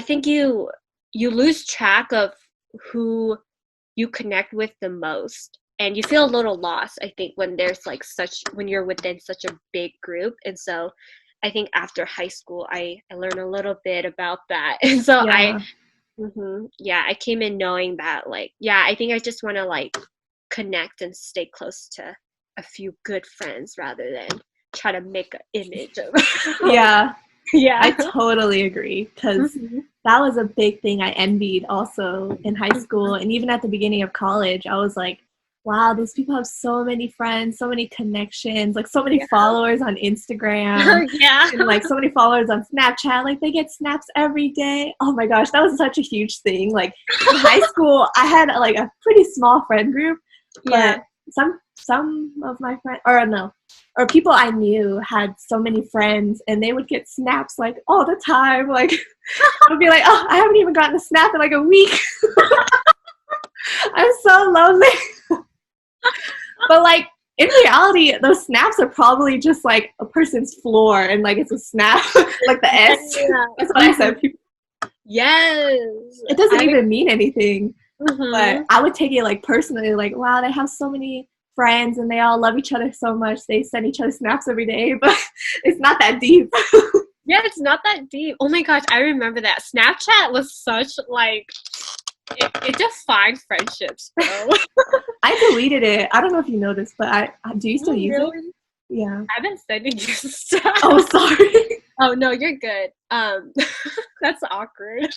[SPEAKER 2] think you lose track of who you connect with the most, and you feel a little lost, I think, when there's, like, when you're within such a big group. And so I think after high school I learned a little bit about that. And so I came in knowing that, like, I think I just want to, like, connect and stay close to a few good friends rather than try to make an image of
[SPEAKER 1] I totally agree, because that was a big thing I envied also in high school, and even at the beginning of college. I was like, wow, these people have so many friends, so many connections, like so many
[SPEAKER 2] Yeah.
[SPEAKER 1] followers on Instagram,
[SPEAKER 2] Yeah.
[SPEAKER 1] and like so many followers on Snapchat. Like they get snaps every day. Oh my gosh, that was such a huge thing. Like in high school, I had like a pretty small friend group,
[SPEAKER 2] Yeah.
[SPEAKER 1] but some of my friends, or no, or people I knew had so many friends, and they would get snaps like all the time. Like I'd be like, oh, I haven't even gotten a snap in like a week. I'm so lonely. But like in reality, those snaps are probably just like a person's floor, and like it's a snap, like the S.
[SPEAKER 2] Yeah.
[SPEAKER 1] That's what I said.
[SPEAKER 2] Yes.
[SPEAKER 1] It doesn't even mean anything, but
[SPEAKER 2] Mhm.
[SPEAKER 1] I would take it like personally, like wow, they have so many friends and they all love each other so much. They send each other snaps every day, but it's not that deep.
[SPEAKER 2] Yeah, it's not that deep. Oh my gosh, I remember that. Snapchat was such like it defined friendships, bro.
[SPEAKER 1] I deleted it. I don't know if you know this, but I do you still
[SPEAKER 2] Oh,
[SPEAKER 1] use it?
[SPEAKER 2] really?
[SPEAKER 1] Yeah.
[SPEAKER 2] I've been sending you stuff.
[SPEAKER 1] Oh, sorry.
[SPEAKER 2] Oh no, you're good. That's awkward.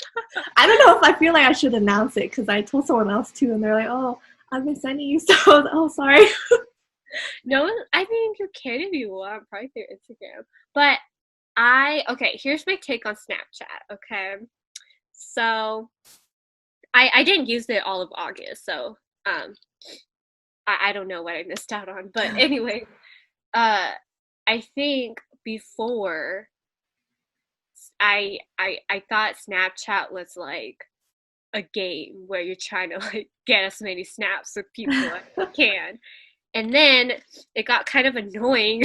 [SPEAKER 1] I don't know if I feel like I should announce it because I told someone else too, and they're like, "Oh, I've been sending you stuff." Oh, sorry.
[SPEAKER 2] No, I mean you can if you want, probably through Instagram. But okay, here's my take on Snapchat. Okay, so I didn't use it all of August, so I don't know what I missed out on. But anyway, uh, I think before I thought Snapchat was like a game where you're trying to like get as many snaps with people as you can. And then it got kind of annoying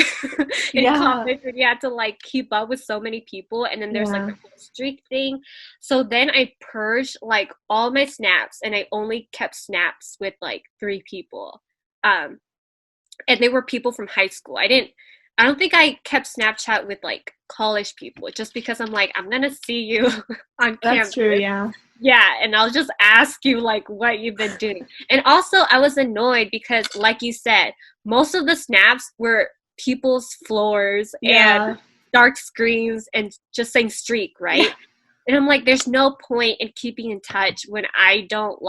[SPEAKER 2] in
[SPEAKER 1] Yeah,
[SPEAKER 2] college when you had to like keep up with so many people and then there's like
[SPEAKER 1] yeah.
[SPEAKER 2] the whole streak thing. So then I purged like all my snaps and I only kept snaps with like 3 people. Um and they were people from high school. I don't think I kept Snapchat with like college people just because I'm like, I'm gonna see you on
[SPEAKER 1] That's
[SPEAKER 2] campus.
[SPEAKER 1] true. Yeah,
[SPEAKER 2] Yeah, and I'll just ask you like what you've been doing. And also I was annoyed because like you said, most of the snaps were people's floors and
[SPEAKER 1] yeah,
[SPEAKER 2] dark screens and just saying streak, right? And I'm like, there's no point in keeping in touch when I don't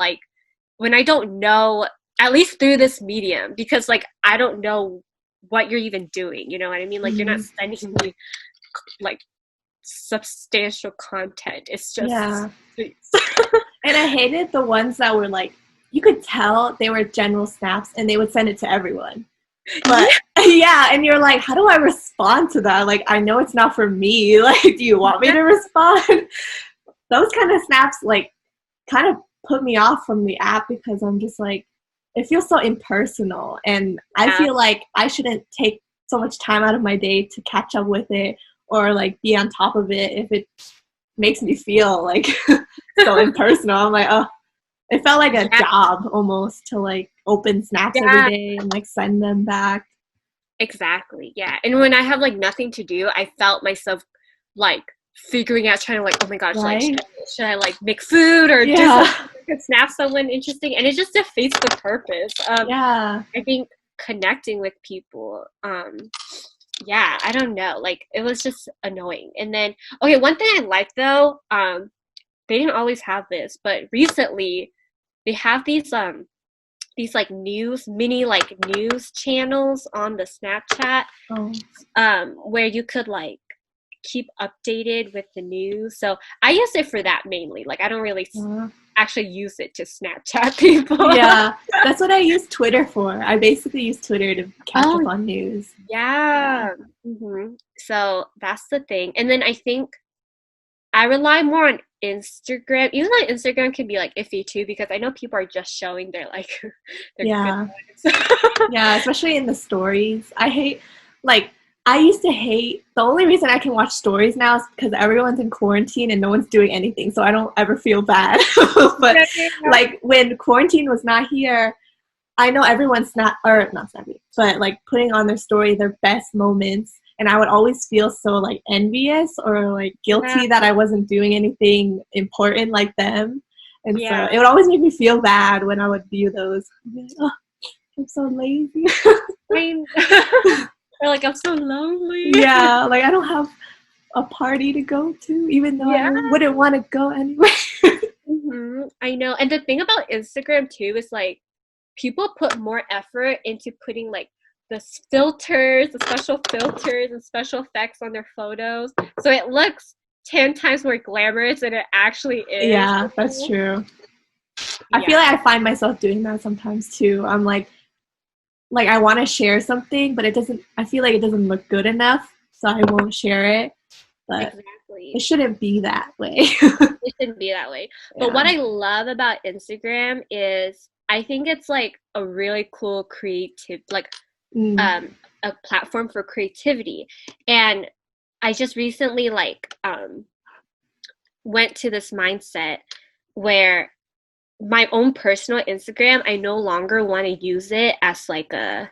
[SPEAKER 2] know, at least through this medium, because like I don't know what you're even doing. You know what I mean? Like you're not
[SPEAKER 1] hmm
[SPEAKER 2] sending me like substantial content. It's just
[SPEAKER 1] yeah. And I hated the ones that were like, you could tell they were general snaps, and they would send it to everyone. But
[SPEAKER 2] yeah.
[SPEAKER 1] yeah, and you're like, how do I respond to that? Like, I know it's not for me. Like, do you want me to respond? Those kind of snaps, like, kind of put me off from the app because I'm just like, it feels so impersonal. And I
[SPEAKER 2] Yeah.
[SPEAKER 1] feel like I shouldn't take so much time out of my day to catch up with it or like be on top of it if it makes me feel like so impersonal. I'm like, oh, it felt like a
[SPEAKER 2] Yeah.
[SPEAKER 1] job almost to like open snaps every
[SPEAKER 2] Yeah.
[SPEAKER 1] day and like send them back.
[SPEAKER 2] Exactly. Yeah. And when I have like nothing to do, I felt myself like figuring out, trying to like, oh my gosh, like
[SPEAKER 1] Right?
[SPEAKER 2] should I like make food or do something
[SPEAKER 1] Yeah.
[SPEAKER 2] that could snap someone interesting? And it just defeats the purpose of
[SPEAKER 1] Yeah.
[SPEAKER 2] I think connecting with people. Yeah, I don't know. Like it was just annoying. And then okay, one thing I like though, they didn't always have this, but recently they have these like mini like news channels on the Snapchat
[SPEAKER 1] Oh.
[SPEAKER 2] where you could like keep updated with the news. So I use it for that mainly. Like I don't really
[SPEAKER 1] Yeah.
[SPEAKER 2] actually use it to Snapchat people.
[SPEAKER 1] Yeah. That's what I use Twitter for. I basically use Twitter to catch up
[SPEAKER 2] Oh,
[SPEAKER 1] on news. Yeah.
[SPEAKER 2] yeah. So that's the thing. And then I think I rely more on Instagram, even though Instagram can be like iffy too, because I know people are just showing their like their good
[SPEAKER 1] Yeah.
[SPEAKER 2] ones.
[SPEAKER 1] Yeah, especially in the stories. I hate, like, I used to hate, the only reason I can watch stories now is because everyone's in quarantine and no one's doing anything, so I don't ever feel bad. But,
[SPEAKER 2] Yeah.
[SPEAKER 1] like, when quarantine was not here, I know everyone's not, or not snappy, but, like, putting on their story their best moments, and I would always feel so, like, envious or, like,
[SPEAKER 2] Yeah.
[SPEAKER 1] guilty that I wasn't doing anything important like them. And so
[SPEAKER 2] Yeah.
[SPEAKER 1] it would always make me feel bad when I would view those. I'm so lazy.
[SPEAKER 2] I mean, they're like, I'm so lonely.
[SPEAKER 1] Yeah, like I don't have a party to go to, even though I
[SPEAKER 2] Yeah.
[SPEAKER 1] wouldn't want to go anyway.
[SPEAKER 2] I know. And the thing about Instagram too is like people put more effort into putting like the filters, the special filters and special effects on their photos, so it looks 10 times more glamorous than it actually is.
[SPEAKER 1] Yeah, that's true. I feel like I find myself doing that sometimes too. I'm like I want to share something, but I feel like it doesn't look good enough, so I won't share it. But
[SPEAKER 2] exactly.
[SPEAKER 1] It shouldn't be that way.
[SPEAKER 2] It shouldn't be that way. But
[SPEAKER 1] Yeah.
[SPEAKER 2] what I love about Instagram is I think it's like a really cool creative, like a platform for creativity. And I just recently like went to this mindset where my own personal Instagram, I no longer want to use it as like a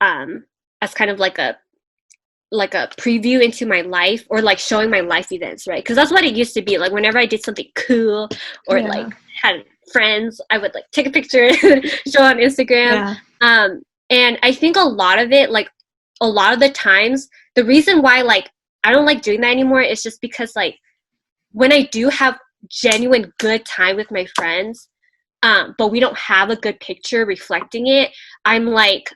[SPEAKER 2] as kind of like a preview into my life, or like showing my life events, right? Because that's what it used to be. Like whenever I did something cool or like had friends, I would like take a picture show on Instagram. And I think a lot of it, like a lot of the times, the reason why like I don't like doing that anymore is just because like when I do have genuine good time with my friends, but we don't have a good picture reflecting it, I'm like,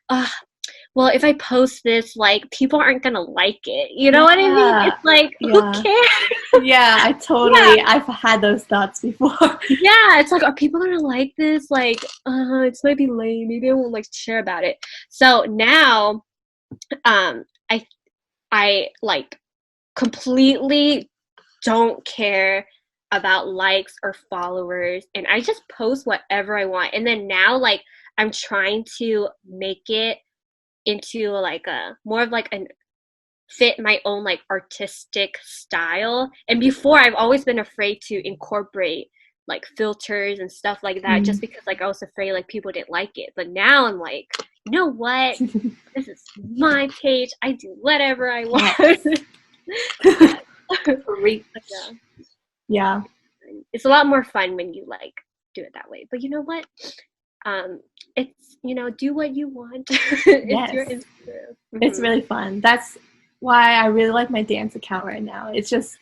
[SPEAKER 2] well, if I post this, like, people aren't gonna like it. You know what I mean? It's like, who cares?
[SPEAKER 1] Yeah, I totally, I've had those thoughts before.
[SPEAKER 2] Yeah, it's like, are people gonna like this? Like, it's might be lame. Maybe I won't like share about it. So now, I like completely don't care about likes or followers, and I just post whatever I want. And then now, like, I'm trying to make it into like a more of like an fit my own like artistic style. And before, I've always been afraid to incorporate like filters and stuff like that, just because like I was afraid like people didn't like it. But now I'm like, you know what? This is my page. I do whatever I want.
[SPEAKER 1] Yeah.
[SPEAKER 2] It's a lot more fun when you like do it that way. But you know what? It's, you know, do what you want. It's your Instagram.
[SPEAKER 1] It's really fun. That's why I really like my dance account right now. It's just,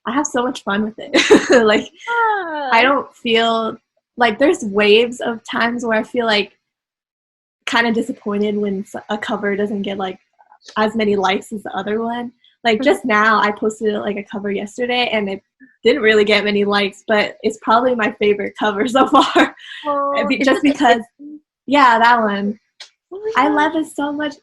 [SPEAKER 1] I have so much fun with it. Like, I don't feel like there's waves of times where I feel like kind of disappointed when a cover doesn't get like as many likes as the other one. Like just now, I posted like a cover yesterday, and it didn't really get many likes, but it's probably my favorite cover so far. Just because, yeah, that one. I love it so much.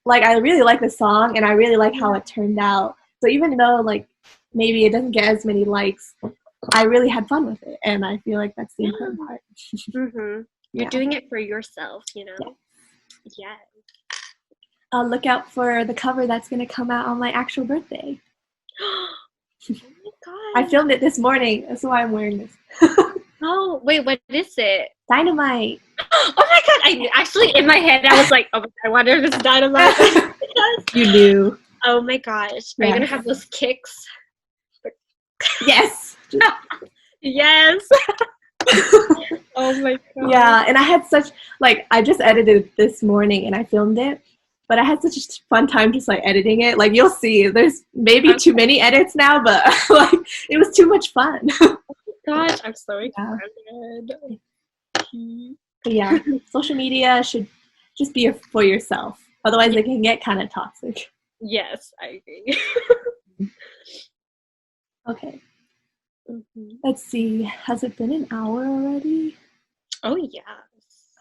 [SPEAKER 1] Like, I really like the song, and I really like how it turned out. So even though like maybe it doesn't get as many likes, I really had fun with it, and I feel like that's the important part.
[SPEAKER 2] You're doing it for yourself, you know. Yeah.
[SPEAKER 1] Look out for the cover that's going to come out on my actual birthday.
[SPEAKER 2] Oh my god.
[SPEAKER 1] I filmed it this morning. That's why I'm wearing this.
[SPEAKER 2] Oh, wait, what is it?
[SPEAKER 1] Dynamite.
[SPEAKER 2] Oh my god. I actually, in my head, I was like, oh my god, I wonder if it's Dynamite.
[SPEAKER 1] You knew.
[SPEAKER 2] Oh my gosh. Are you going to have those kicks?
[SPEAKER 1] Yes.
[SPEAKER 2] Yes. Oh my god.
[SPEAKER 1] Yeah, and I had such, like, I just edited it this morning and I filmed it. But I had such a fun time just like editing it. Like, you'll see, there's maybe too many edits now, but like it was too much fun.
[SPEAKER 2] Oh my gosh, I'm so excited.
[SPEAKER 1] But yeah, social media should just be for yourself. Otherwise, it can get kind of toxic.
[SPEAKER 2] Yes, I agree.
[SPEAKER 1] Okay. Let's see. Has it been an hour already?
[SPEAKER 2] Oh yeah.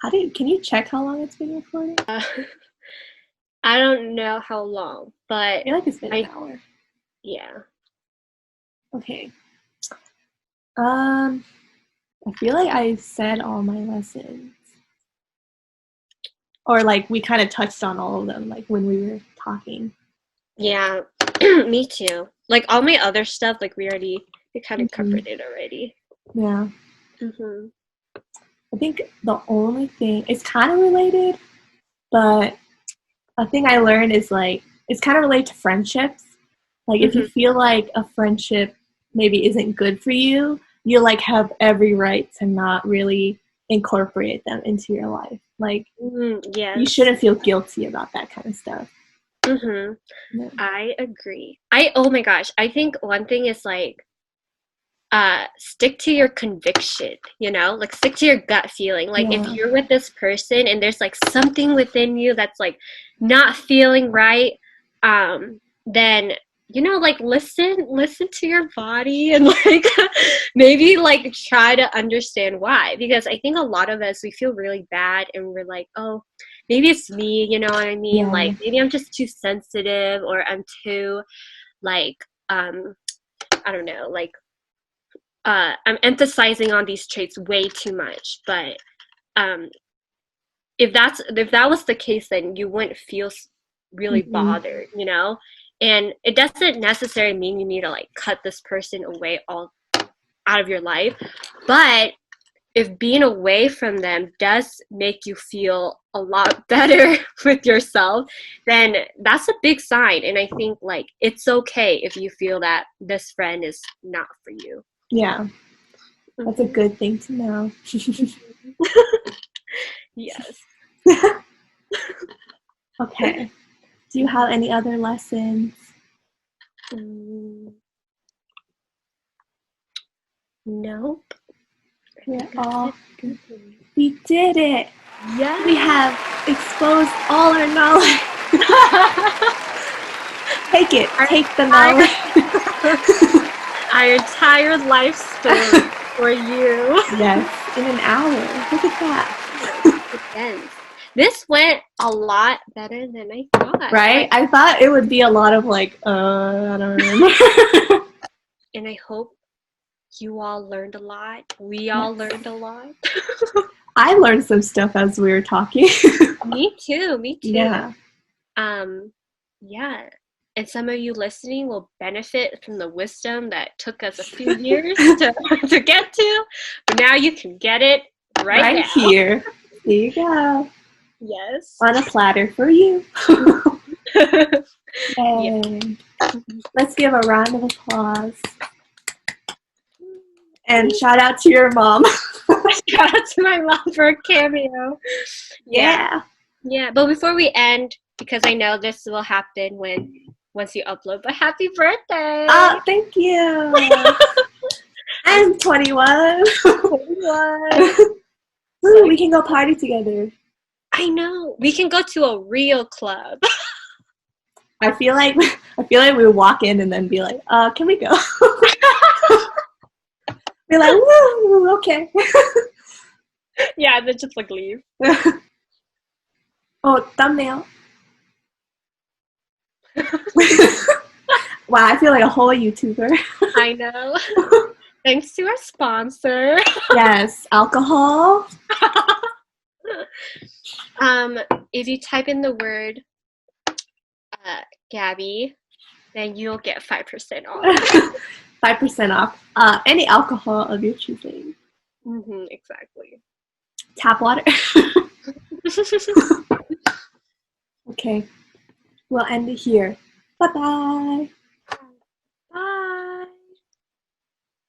[SPEAKER 1] Can you check how long it's been recording?
[SPEAKER 2] I don't know how long, but
[SPEAKER 1] I feel like it's been an hour.
[SPEAKER 2] Yeah.
[SPEAKER 1] Okay. I feel like I said all my lessons. Or like we kind of touched on all of them, like when we were talking.
[SPEAKER 2] Yeah, me too. Like all my other stuff, like we kind of covered it already.
[SPEAKER 1] Yeah. I think the only thing, it's kind of related, but a thing I learned is like, it's kind of related to friendships. Like if you feel like a friendship maybe isn't good for you, you like have every right to not really incorporate them into your life. Like you shouldn't feel guilty about that kind of stuff.
[SPEAKER 2] I agree. Oh my gosh. I think one thing is like, stick to your conviction, like stick to your gut feeling. Like if you're with this person and there's like something within you that's like not feeling right, then like listen to your body and like maybe like try to understand why, because I think a lot of us, we feel really bad and we're like, oh, maybe it's me, you know what I mean? Like maybe I'm just too sensitive, or I'm too like I don't know, like I'm emphasizing on these traits way too much. But if that was the case, then you wouldn't feel really bothered, and it doesn't necessarily mean you need to like cut this person away all out of your life. But if being away from them does make you feel a lot better with yourself, then that's a big sign. And I think like it's okay if you feel that this friend is not for you.
[SPEAKER 1] Yeah, that's a good thing to know.
[SPEAKER 2] Yes.
[SPEAKER 1] Okay. Do you have any other lessons?
[SPEAKER 2] Nope.
[SPEAKER 1] We did it.
[SPEAKER 2] Yeah.
[SPEAKER 1] We have exposed all our knowledge. Take it. Take the knowledge.
[SPEAKER 2] Our entire life story for you.
[SPEAKER 1] Yes, in an hour. Look at that.
[SPEAKER 2] Yes. This went a lot better than I thought.
[SPEAKER 1] Right? I thought it would be a lot of like, I don't remember.
[SPEAKER 2] And I hope you all learned a lot. We all learned a lot.
[SPEAKER 1] I learned some stuff as we were talking.
[SPEAKER 2] Me too.
[SPEAKER 1] Yeah.
[SPEAKER 2] Yeah. And some of you listening will benefit from the wisdom that took us a few years to get to. But now you can get it right now.
[SPEAKER 1] Here. There you go.
[SPEAKER 2] Yes.
[SPEAKER 1] On a platter for you.
[SPEAKER 2] Yeah.
[SPEAKER 1] Let's give a round of applause. And shout out to your mom.
[SPEAKER 2] Shout out to my mom for a cameo. Yeah. But before we end, because I know this will happen once you upload, but happy birthday.
[SPEAKER 1] Oh, thank you. I'm 21.
[SPEAKER 2] 21.
[SPEAKER 1] Ooh, we can go party together.
[SPEAKER 2] I know. We can go to a real club.
[SPEAKER 1] I feel like we walk in and then be like, can we go? Be like, woo, okay.
[SPEAKER 2] Yeah, then just like leave.
[SPEAKER 1] Oh, thumbnail. Wow, I feel like a whole YouTuber.
[SPEAKER 2] I know. Thanks to our sponsor.
[SPEAKER 1] Yes, alcohol.
[SPEAKER 2] If you type in the word Gabby, then you'll get 5% off.
[SPEAKER 1] 5% off. Any alcohol of your choosing.
[SPEAKER 2] Exactly.
[SPEAKER 1] Tap water. Okay. We'll end it here. Bye-bye.